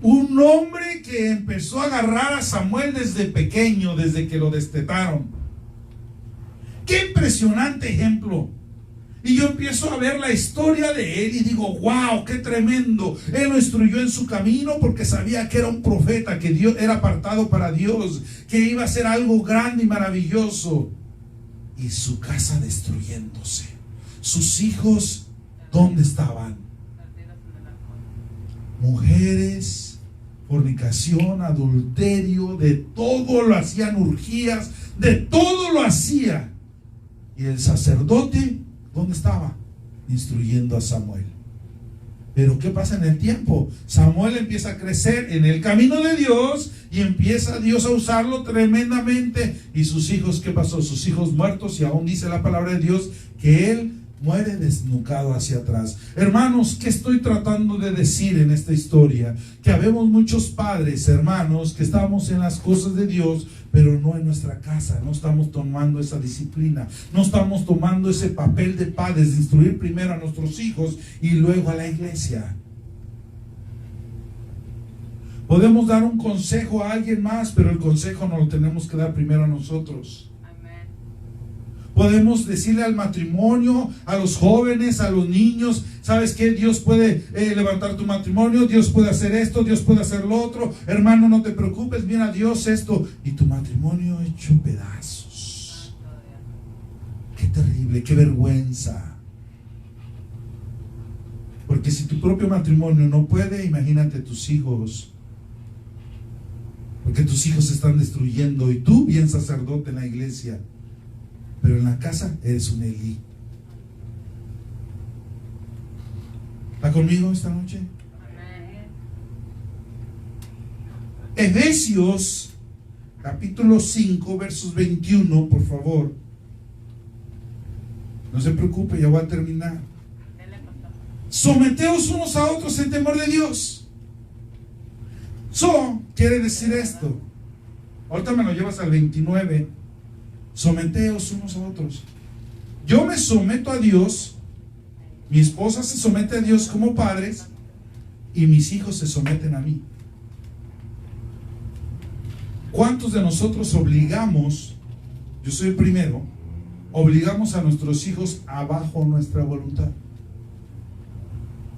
Un hombre que empezó a agarrar a Samuel desde pequeño, desde que lo destetaron. ¡Qué impresionante ejemplo! Y yo empiezo a ver la historia de él y digo, wow, qué tremendo. Él lo instruyó en su camino porque sabía que era un profeta, que Dios era apartado para Dios, que iba a hacer algo grande y maravilloso. Y su casa destruyéndose. Sus hijos, ¿dónde estaban? Mujeres, fornicación, adulterio, de todo lo hacían, orgías, de todo lo hacía. Y el sacerdote, ¿dónde estaba? Instruyendo a Samuel. Pero ¿qué pasa en el tiempo? Samuel empieza a crecer en el camino de Dios y empieza Dios a usarlo tremendamente. Y sus hijos, ¿qué pasó? Sus hijos muertos, y aún dice la palabra de Dios que él muere desnucado hacia atrás. Hermanos, ¿qué estoy tratando de decir en esta historia? Que habemos muchos padres, hermanos, que estamos en las cosas de Dios, pero no en nuestra casa. No estamos tomando esa disciplina, no estamos tomando ese papel de padres, de instruir primero a nuestros hijos y luego a la iglesia. Podemos dar un consejo a alguien más, pero el consejo nos lo tenemos que dar primero a nosotros. Podemos decirle al matrimonio, a los jóvenes, a los niños, ¿sabes qué? Dios puede levantar tu matrimonio, Dios puede hacer esto, Dios puede hacer lo otro. Hermano, no te preocupes, mira Dios esto. Y tu matrimonio hecho pedazos. Qué terrible, qué vergüenza. Porque si tu propio matrimonio no puede, imagínate tus hijos. Porque tus hijos se están destruyendo y tú, bien sacerdote en la iglesia, pero en la casa eres un Elí. ¿Está conmigo esta noche? Efesios capítulo 5 versos 21, por favor. No se preocupe, ya voy a terminar. Someteos unos a otros en temor de Dios. Quiere decir esto. Ahorita me lo llevas al 29. Someteos unos a otros. Yo me someto a Dios, mi esposa se somete a Dios como padres, y mis hijos se someten a mí. ¿Cuántos de nosotros obligamos, yo soy el primero, obligamos a nuestros hijos abajo nuestra voluntad?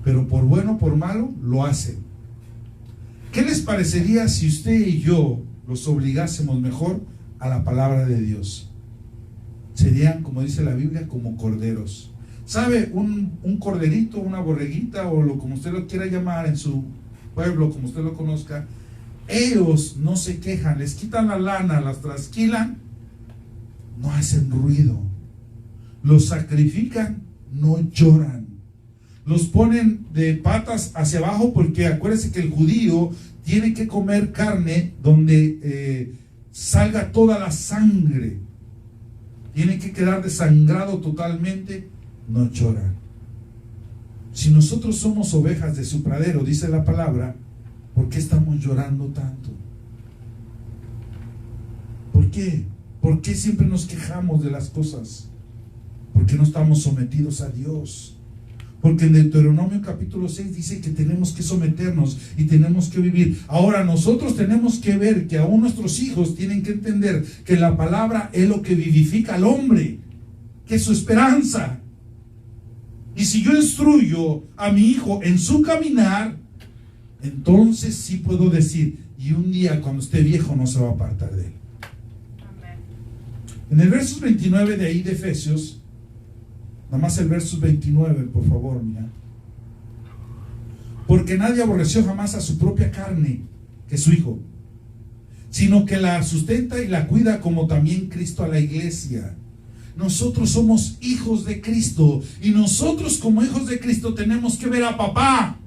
Pero por bueno o por malo lo hacen. ¿Qué les parecería si usted y yo los obligásemos mejor a la palabra de Dios? Serían, como dice la Biblia, como corderos. ¿Sabe? Un corderito, una borreguita, o como usted lo quiera llamar en su pueblo, como usted lo conozca. Ellos no se quejan, les quitan la lana, las trasquilan, no hacen ruido. Los sacrifican, no lloran. Los ponen de patas hacia abajo, porque acuérdense que el judío tiene que comer carne donde salga toda la sangre. Tiene que quedar desangrado totalmente. No lloran. Si nosotros somos ovejas de su pradero, dice la palabra, ¿por qué estamos llorando tanto? ¿Por qué? ¿Por qué siempre nos quejamos de las cosas? Porque no estamos sometidos a Dios. Porque en Deuteronomio capítulo 6 dice que tenemos que someternos y tenemos que vivir. Ahora nosotros tenemos que ver que aún nuestros hijos tienen que entender que la palabra es lo que vivifica al hombre, que es su esperanza. Y si yo instruyo a mi hijo en su caminar, entonces sí puedo decir, y un día cuando esté viejo no se va a apartar de él. Amén. En el verso 29 de ahí de Efesios, nada más el verso 29, por favor, mira. Porque nadie aborreció jamás a su propia carne, que es su hijo, sino que la sustenta y la cuida, como también Cristo a la iglesia. Nosotros somos hijos de Cristo, y nosotros como hijos de Cristo tenemos que ver a papá.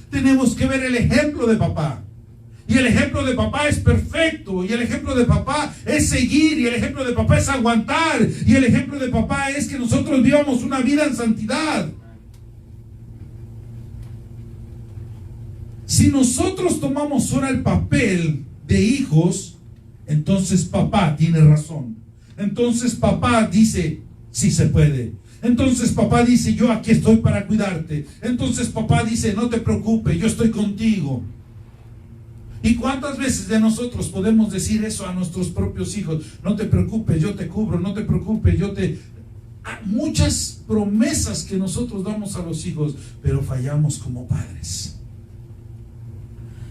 Tenemos que ver el ejemplo de papá. Y el ejemplo de papá es perfecto. Y el ejemplo de papá es seguir. Y el ejemplo de papá es aguantar. Y el ejemplo de papá es que nosotros vivamos una vida en santidad. Si nosotros tomamos ahora el papel de hijos, entonces papá tiene razón. Entonces papá dice, sí se puede. Entonces papá dice, yo aquí estoy para cuidarte. Entonces papá dice, no te preocupes, yo estoy contigo. ¿Y cuántas veces de nosotros podemos decir eso a nuestros propios hijos? No te preocupes, yo te cubro, no te preocupes, yo te... Muchas promesas que nosotros damos a los hijos, pero fallamos como padres.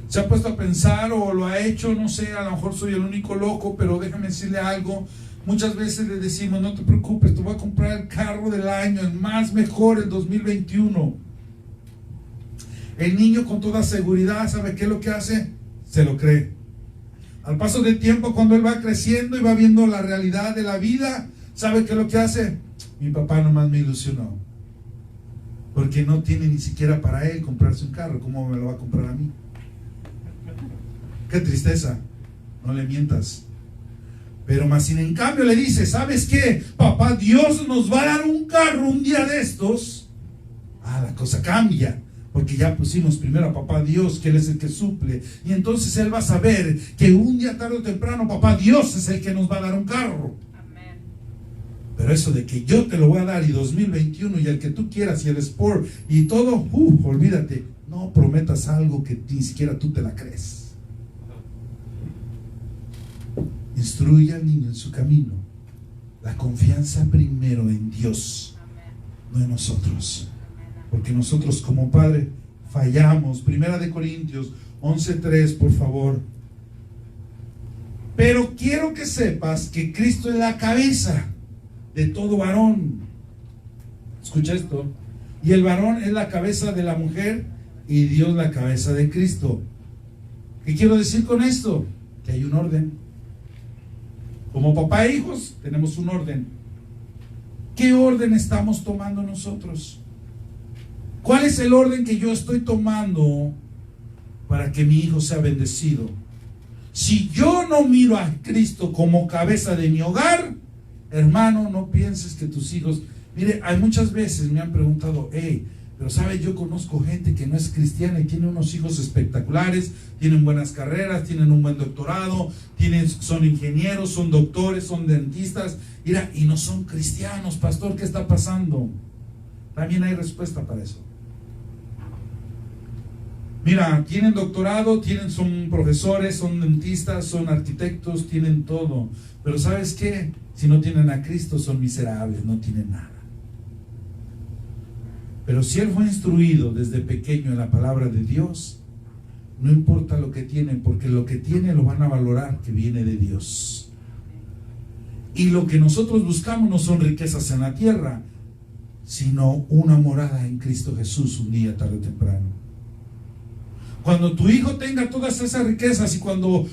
¿Se ha puesto a pensar o lo ha hecho? No sé, a lo mejor soy el único loco, pero déjame decirle algo. Muchas veces le decimos, no te preocupes, te voy a comprar el carro del año, el más mejor, el 2021. El niño con toda seguridad, ¿sabe qué es lo que hace? Se lo cree. Al paso del tiempo, cuando él va creciendo y va viendo la realidad de la vida, ¿sabe qué es lo que hace? Mi papá nomás me ilusionó. Porque no tiene ni siquiera para él comprarse un carro. ¿Cómo me lo va a comprar a mí? Qué tristeza. No le mientas. Pero más sin en cambio le dice, ¿sabes qué? Papá Dios nos va a dar un carro un día de estos. La cosa cambia. Porque ya pusimos primero a papá Dios, que Él es el que suple. Y entonces Él va a saber que un día tarde o temprano papá Dios es el que nos va a dar un carro. Amén. Pero eso de que yo te lo voy a dar y 2021 y el que tú quieras y el Sport y todo, olvídate. No prometas algo que ni siquiera tú te la crees. Instruye al niño en su camino. La confianza primero en Dios, no en nosotros. Porque nosotros como padre fallamos. Primera de Corintios 11:3, por favor. Pero quiero que sepas que Cristo es la cabeza de todo varón. Escucha esto. Y el varón es la cabeza de la mujer y Dios la cabeza de Cristo. ¿Qué quiero decir con esto? Que hay un orden. Como papá e hijos tenemos un orden. ¿Qué orden estamos tomando nosotros? ¿Cuál es el orden que yo estoy tomando para que mi hijo sea bendecido? Si yo no miro a Cristo como cabeza de mi hogar, hermano, no pienses que tus hijos... Mire, hay muchas veces me han preguntado, pero sabe, yo conozco gente que no es cristiana y tiene unos hijos espectaculares, tienen buenas carreras, tienen un buen doctorado, son ingenieros, son doctores, son dentistas, mira, y no son cristianos, pastor, ¿qué está pasando? También hay respuesta para eso. Mira, tienen doctorado, son profesores, son dentistas, son arquitectos, tienen todo. Pero ¿sabes qué? Si no tienen a Cristo son miserables, no tienen nada. Pero si él fue instruido desde pequeño en la palabra de Dios, no importa lo que tienen, porque lo que tienen lo van a valorar que viene de Dios. Y lo que nosotros buscamos no son riquezas en la tierra, sino una morada en Cristo Jesús un día tarde o temprano. Cuando tu hijo tenga todas esas riquezas y cuando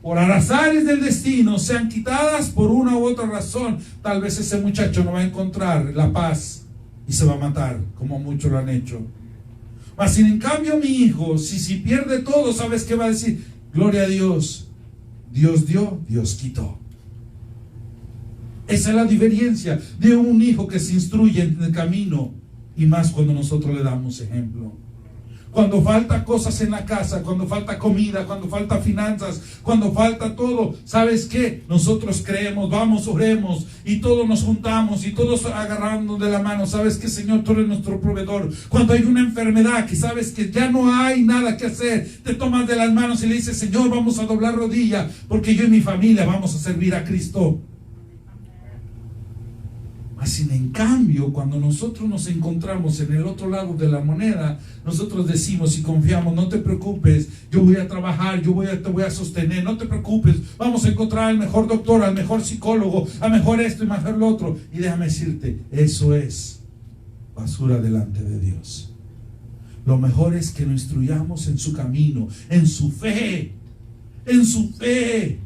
por azares del destino sean quitadas por una u otra razón, tal vez ese muchacho no va a encontrar la paz y se va a matar, como muchos lo han hecho. Mas sin en cambio mi hijo, si pierde todo, ¿sabes qué va a decir? Gloria a Dios. Dios dio, Dios quitó. Esa es la diferencia de un hijo que se instruye en el camino, y más cuando nosotros le damos ejemplo. cuando falta cosas en la casa, cuando falta comida, cuando falta finanzas, cuando falta todo, ¿sabes qué? Nosotros creemos, vamos, oremos y todos nos juntamos y todos agarrando de la mano. ¿Sabes qué, Señor? Tú eres nuestro proveedor. Cuando hay una enfermedad que sabes que ya no hay nada que hacer, te tomas de las manos y le dices, Señor, vamos a doblar rodilla porque yo y mi familia vamos a servir a Cristo. Así, en cambio, cuando nosotros nos encontramos en el otro lado de la moneda, nosotros decimos y confiamos, no te preocupes, yo voy a trabajar, te voy a sostener, no te preocupes, vamos a encontrar al mejor doctor, al mejor psicólogo, al mejor esto y mejor lo otro. Y déjame decirte, eso es basura delante de Dios. Lo mejor es que nos instruyamos en su camino, en su fe, en su fe.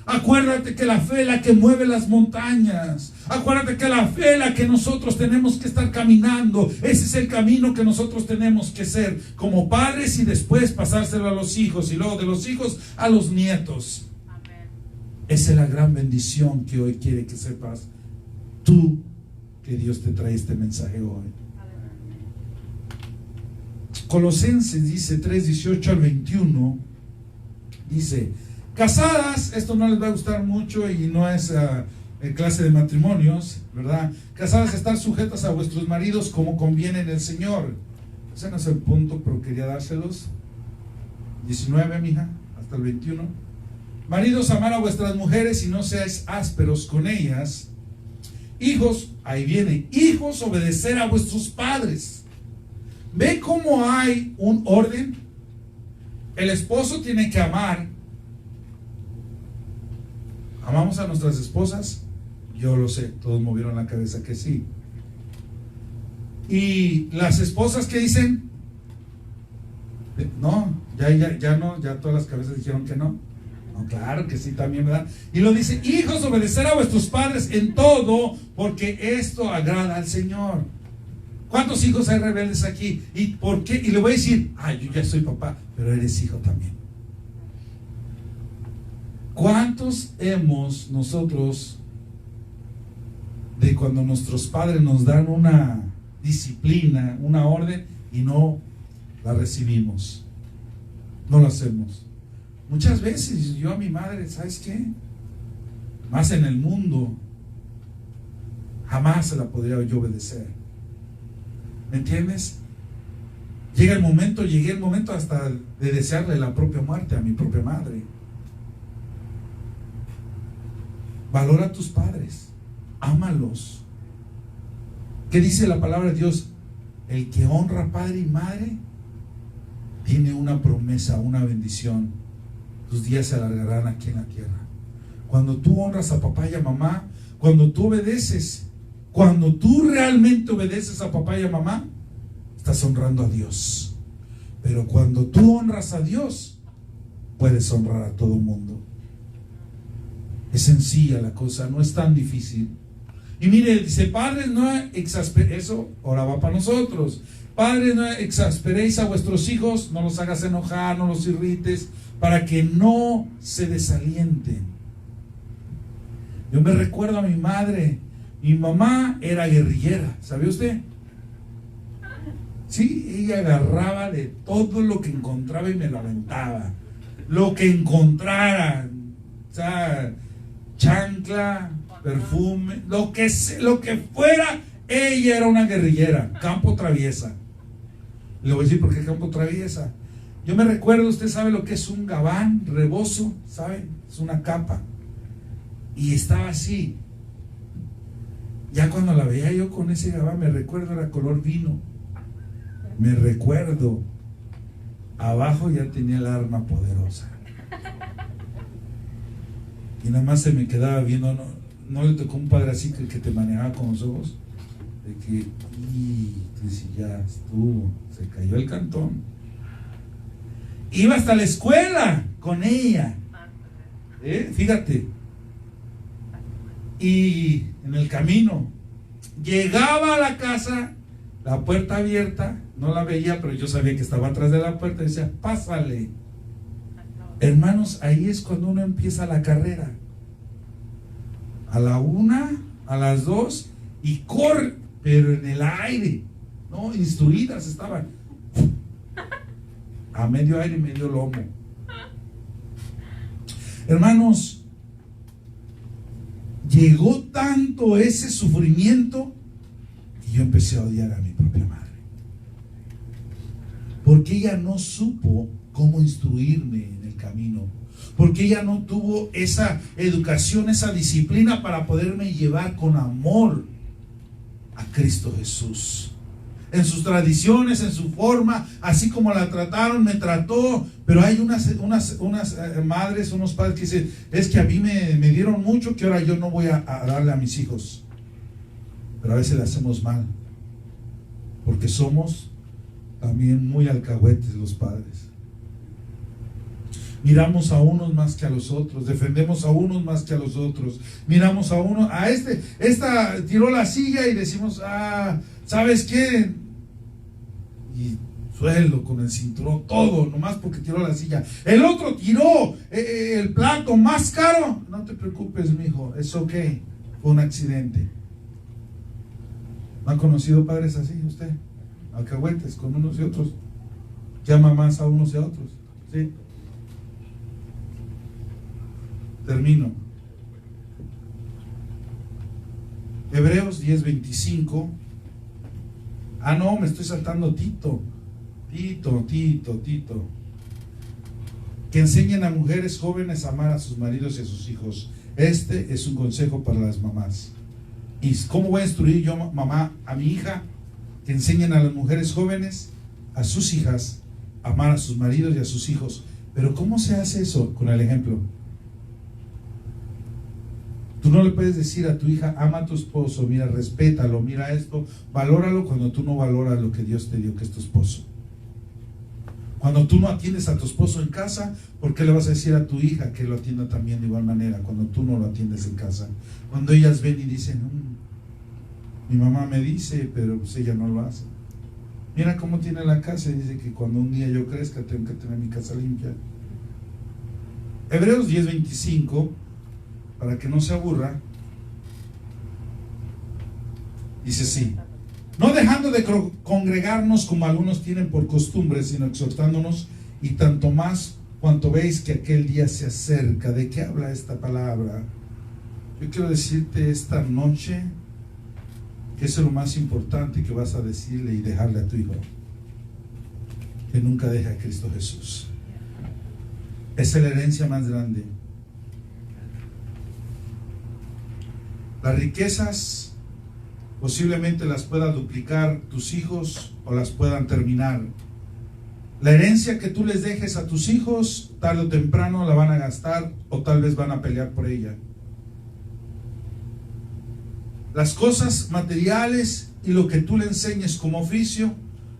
Acuérdate que la fe es la que mueve las montañas. Acuérdate que la fe es la que nosotros tenemos que estar caminando. Ese es el camino que nosotros tenemos que ser como padres y después pasárselo a los hijos y luego de los hijos a los nietos. Amén. Esa es la gran bendición que hoy quiere que sepas tú, que Dios te trae este mensaje hoy. Amén. Colosenses dice 3:18 al 21, dice: casadas, esto no les va a gustar mucho y no es clase de matrimonios, ¿verdad? Casadas, estar sujetas a vuestros maridos como conviene en el Señor. Ese no es el punto, pero quería dárselos. 19, mija, hasta el 21. Maridos, amar a vuestras mujeres y no seáis ásperos con ellas. Hijos, ahí viene, hijos, obedecer a vuestros padres. ¿Ve cómo hay un orden? El esposo tiene que amar. ¿Amamos a nuestras esposas? Yo lo sé, todos movieron la cabeza que sí. Y las esposas que dicen, no, ya no, ya todas las cabezas dijeron que no. No, claro que sí también, ¿verdad? Y lo dice: hijos, obedecer a vuestros padres en todo, porque esto agrada al Señor. ¿Cuántos hijos hay rebeldes aquí? ¿Y por qué? Y le voy a decir, yo ya soy papá, pero eres hijo también. ¿Cuántos hemos nosotros, de cuando nuestros padres nos dan una disciplina, una orden, y no la recibimos? No lo hacemos. Muchas veces yo a mi madre, ¿sabes qué? Más en el mundo, jamás se la podría yo obedecer. ¿Me entiendes? Llegué el momento hasta de desearle la propia muerte a mi propia madre. Valora a tus padres, ámalos. ¿Qué dice la palabra de Dios? El que honra a padre y madre tiene una promesa, una bendición. Tus días se alargarán aquí en la tierra. Cuando tú honras a papá y a mamá, cuando tú obedeces, cuando tú realmente obedeces a papá y a mamá, estás honrando a Dios. Pero cuando tú honras a Dios, puedes honrar a todo el mundo. Es sencilla la cosa, no es tan difícil. Y mire, dice: padres, no exasperéis, eso ahora va para nosotros. Padres, no exasperéis a vuestros hijos, no los hagas enojar, no los irrites, para que no se desalienten. Yo me recuerdo a mi madre. Mi mamá era guerrillera, ¿sabía usted? Sí, ella agarraba de todo lo que encontraba y me lo aventaba. Lo que encontrara, o sea, chancla, perfume, lo que fuera, ella era una guerrillera, campo traviesa. Le voy a decir por qué campo traviesa. Yo me recuerdo, usted sabe lo que es un gabán, rebozo, ¿sabe? Es una capa. Y estaba así. Ya cuando la veía yo con ese gabán, me recuerdo, era color vino. Me recuerdo, abajo ya tenía el arma poderosa. Y nada más se me quedaba viendo. No le tocó un padre así que te manejaba con los ojos, de que ya estuvo, se cayó el cantón. Iba hasta la escuela con ella, fíjate. Y en el camino llegaba a la casa, la puerta abierta, no la veía, pero yo sabía que estaba atrás de la puerta, y decía: pásale. Hermanos, ahí es cuando uno empieza la carrera. A la 1, a las 2, y corre, pero en el aire, ¿no? Instruidas estaban. a medio aire y medio lomo. Hermanos, llegó tanto ese sufrimiento que yo empecé a odiar a mi propia madre, porque ella no supo cómo instruirme en el camino, porque ella no tuvo esa educación, esa disciplina para poderme llevar con amor a Cristo Jesús. En sus tradiciones, en su forma, así como la trataron, me trató. Pero hay unas madres, unos padres que dicen, es que a mí me dieron mucho, que ahora yo no voy a darle a mis hijos. Pero a veces le hacemos mal, porque somos también muy alcahuetes los padres. Miramos a unos más que a los otros, defendemos a unos más que a los otros. Miramos a uno, esta tiró la silla y decimos, ¿sabes qué? Y suelo con el cinturón, todo, nomás porque tiró la silla. El otro tiró el plato más caro. No te preocupes, mijo, es ok, fue un accidente. ¿No ha conocido padres así usted? Alcahuetes con unos y otros. Llama más a unos y a otros. ¿Sí? Termino. Hebreos 10:25. No, me estoy saltando Tito. Que enseñen a mujeres jóvenes a amar a sus maridos y a sus hijos. Este es un consejo para las mamás. ¿Y cómo voy a instruir yo, mamá, a mi hija? Que enseñen a las mujeres jóvenes, a sus hijas, a amar a sus maridos y a sus hijos. Pero ¿cómo se hace eso? Con el ejemplo. Tú no le puedes decir a tu hija, ama a tu esposo, mira, respétalo, mira esto, valóralo, cuando tú no valoras lo que Dios te dio, que es tu esposo. Cuando tú no atiendes a tu esposo en casa, ¿por qué le vas a decir a tu hija que lo atienda también de igual manera cuando tú no lo atiendes en casa? Cuando ellas ven y dicen, mi mamá me dice, pero pues ella no lo hace. Mira cómo tiene la casa, y dice que cuando un día yo crezca tengo que tener mi casa limpia. Hebreos 10:25, para que no se aburra, dice así: no dejando de congregarnos como algunos tienen por costumbre, sino exhortándonos, y tanto más cuanto veis que aquel día se acerca. ¿De qué habla esta palabra? Yo quiero decirte esta noche que eso es lo más importante que vas a decirle y dejarle a tu hijo: que nunca deje a Cristo Jesús. Esa es la herencia más grande. Las riquezas posiblemente las pueda duplicar tus hijos o las puedan terminar. La herencia que tú les dejes a tus hijos, tarde o temprano la van a gastar o tal vez van a pelear por ella. Las cosas materiales y lo que tú le enseñes como oficio,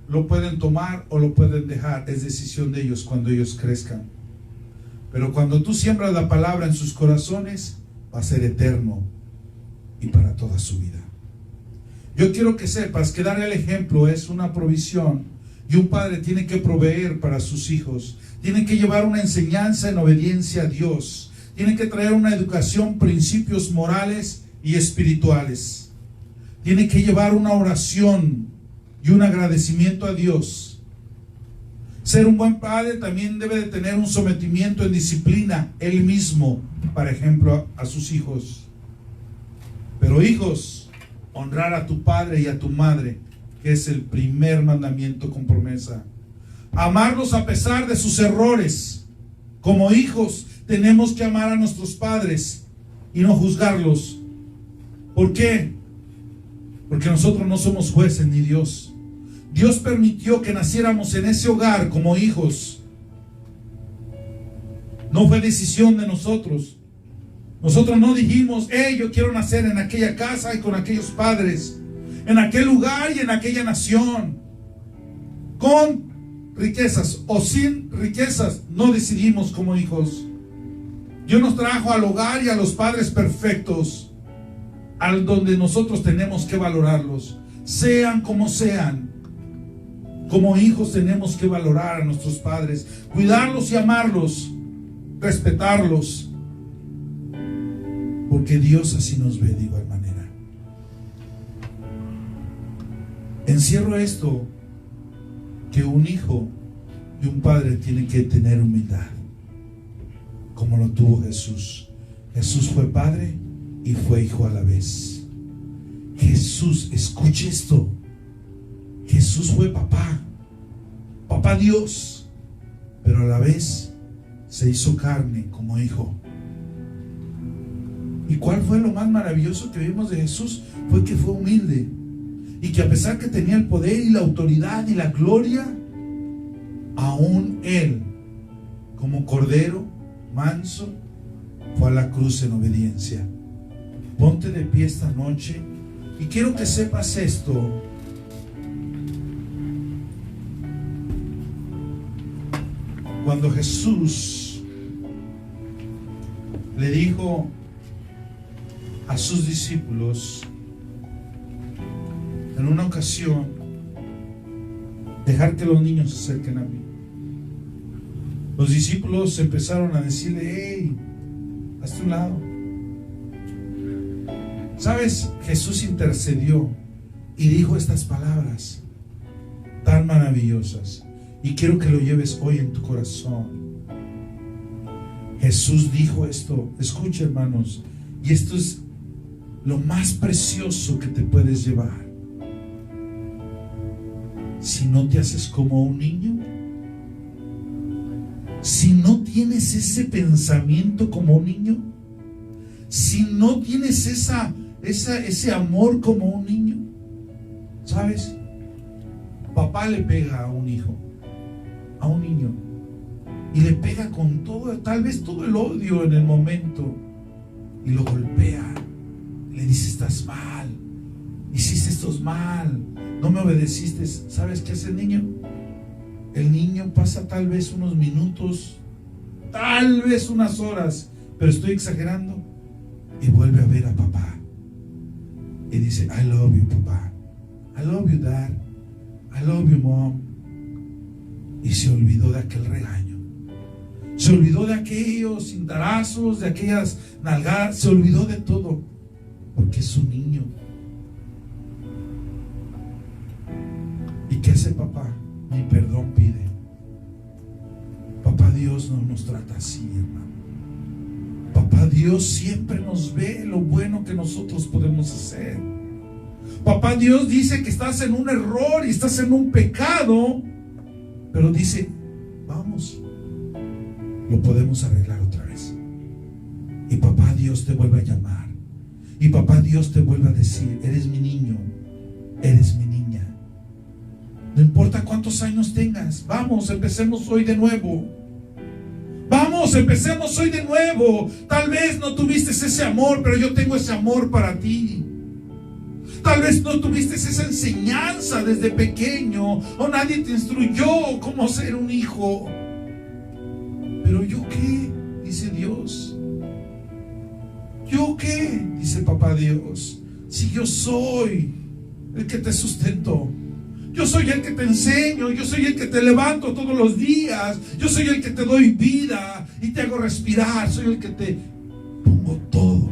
lo pueden tomar o lo pueden dejar. Es decisión de ellos cuando ellos crezcan. Pero cuando tú siembras la palabra en sus corazones, va a ser eterno y para toda su vida. Yo quiero que sepas que dar el ejemplo es una provisión, y un padre tiene que proveer para sus hijos, tiene que llevar una enseñanza en obediencia a Dios, tiene que traer una educación, principios morales y espirituales, tiene que llevar una oración y un agradecimiento a Dios. Ser un buen padre también debe de tener un sometimiento en disciplina, él mismo, por ejemplo, a sus hijos. Pero hijos, honrar a tu padre y a tu madre, que es el primer mandamiento con promesa. Amarlos a pesar de sus errores. Como hijos tenemos que amar a nuestros padres y no juzgarlos. ¿Por qué? Porque nosotros no somos jueces ni Dios. Dios permitió que naciéramos en ese hogar como hijos. No fue decisión de nosotros. Nosotros no dijimos, yo quiero nacer en aquella casa y con aquellos padres, en aquel lugar y en aquella nación. Con riquezas o sin riquezas, no decidimos como hijos. Dios nos trajo al hogar y a los padres perfectos, al donde nosotros tenemos que valorarlos, sean como sean. Como hijos tenemos que valorar a nuestros padres, cuidarlos y amarlos, respetarlos, porque Dios así nos ve de igual manera. Encierro esto, que un hijo Y un padre tiene que tener humildad, como lo tuvo Jesús. Jesús fue padre y fue hijo a la vez. Jesús, escuche esto, Jesús fue papá Dios, pero a la vez se hizo carne como hijo. ¿Y cuál fue lo más maravilloso que vimos de Jesús? Fue que fue humilde, y que a pesar que tenía el poder y la autoridad y la gloria, aún Él, como cordero manso, fue a la cruz en obediencia. Ponte de pie esta noche y quiero que sepas esto. Cuando Jesús le dijo a sus discípulos en una ocasión, dejar que los niños se acerquen a mí, los discípulos empezaron a decirle: hey, hazte un lado. ¿Sabes? Jesús intercedió y dijo estas palabras tan maravillosas, y quiero que lo lleves hoy en tu corazón. Jesús dijo esto, escucha, hermanos, y esto es lo más precioso que te puedes llevar. Si no te haces como un niño, si no tienes ese pensamiento como un niño, si no tienes ese amor como un niño, ¿sabes? Papá le pega a un hijo, a un niño, y le pega con todo, tal vez todo el odio en el momento, y lo golpea, le dice: estás mal, hiciste esto mal, no me obedeciste. ¿Sabes qué hace el niño? El niño pasa tal vez unos minutos, tal vez unas horas, pero estoy exagerando, y vuelve a ver a papá y dice: I love you, papá, I love you, dad, I love you, mom. Y se olvidó de aquel regaño, se olvidó de aquellos cintarazos, de aquellas nalgadas, se olvidó de todo, porque es un niño. ¿Y qué hace papá? Ni perdón pide. Papá Dios no nos trata así, hermano. Papá Dios siempre nos ve lo bueno que nosotros podemos hacer. Papá Dios dice que estás en un error y estás en un pecado, pero dice: vamos, lo podemos arreglar otra vez. Y papá Dios te vuelve a llamar, y papá Dios te vuelve a decir: eres mi niño, eres mi niña. No importa cuántos años tengas, vamos, empecemos hoy de nuevo. Vamos, empecemos hoy de nuevo. Tal vez no tuviste ese amor, pero yo tengo ese amor para ti. Tal vez no tuviste esa enseñanza desde pequeño, o nadie te instruyó cómo ser un hijo. Pero ¿yo qué? Dice Dios. ¿Yo qué? Dice papá Dios. Si yo soy el que te sustento, yo soy el que te enseño, yo soy el que te levanto todos los días, yo soy el que te doy vida y te hago respirar, soy el que te pongo todo.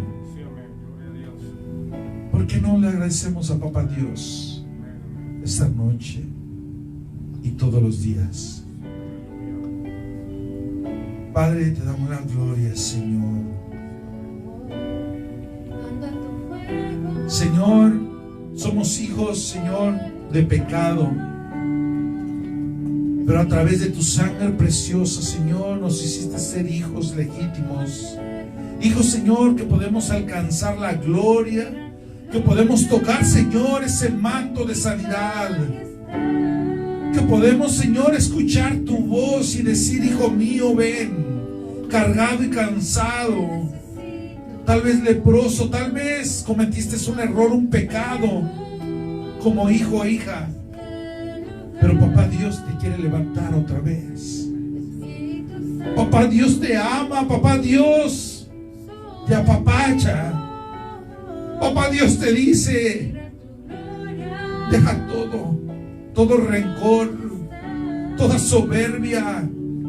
¿Por qué no le agradecemos a papá Dios esta noche y todos los días? Padre, te damos la gloria, Señor. Señor, somos hijos, Señor, de pecado, pero a través de tu sangre preciosa, Señor, nos hiciste ser hijos legítimos. Hijos, Señor, que podemos alcanzar la gloria, que podemos tocar, Señor, ese manto de sanidad, que podemos, Señor, escuchar tu voz y decir: hijo mío, ven, cargado y cansado, tal vez leproso, tal vez cometiste un error, un pecado, como hijo o hija, pero papá Dios te quiere levantar otra vez. Papá Dios te ama, papá Dios te apapacha. Papá Dios te dice: deja todo rencor, toda soberbia,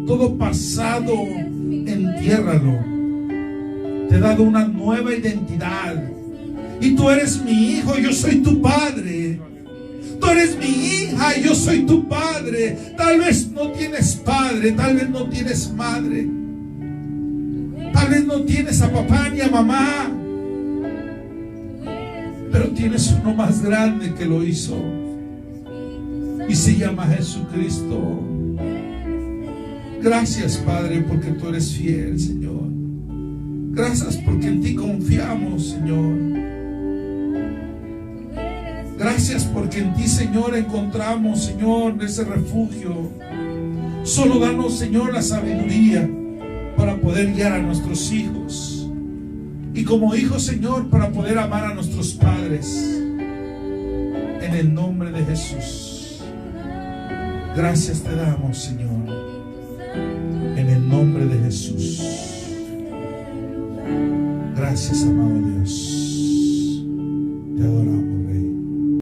todo pasado, entiérralo. Te he dado una nueva identidad, y tú eres mi hijo, yo soy tu padre. Tú eres mi hija y yo soy tu padre. Tal vez no tienes padre, tal vez no tienes madre, tal vez no tienes a papá ni a mamá, pero tienes uno más grande que lo hizo y se llama Jesucristo. Gracias, Padre, porque tú eres fiel, Señor. Gracias porque en ti confiamos, Señor. Gracias porque en ti, Señor, encontramos, Señor, ese refugio. Solo danos, Señor, la sabiduría para poder guiar a nuestros hijos. Y como hijos, Señor, para poder amar a nuestros padres. En el nombre de Jesús. Gracias te damos, Señor. En el nombre de Jesús. Gracias, amado Dios. Te adoramos.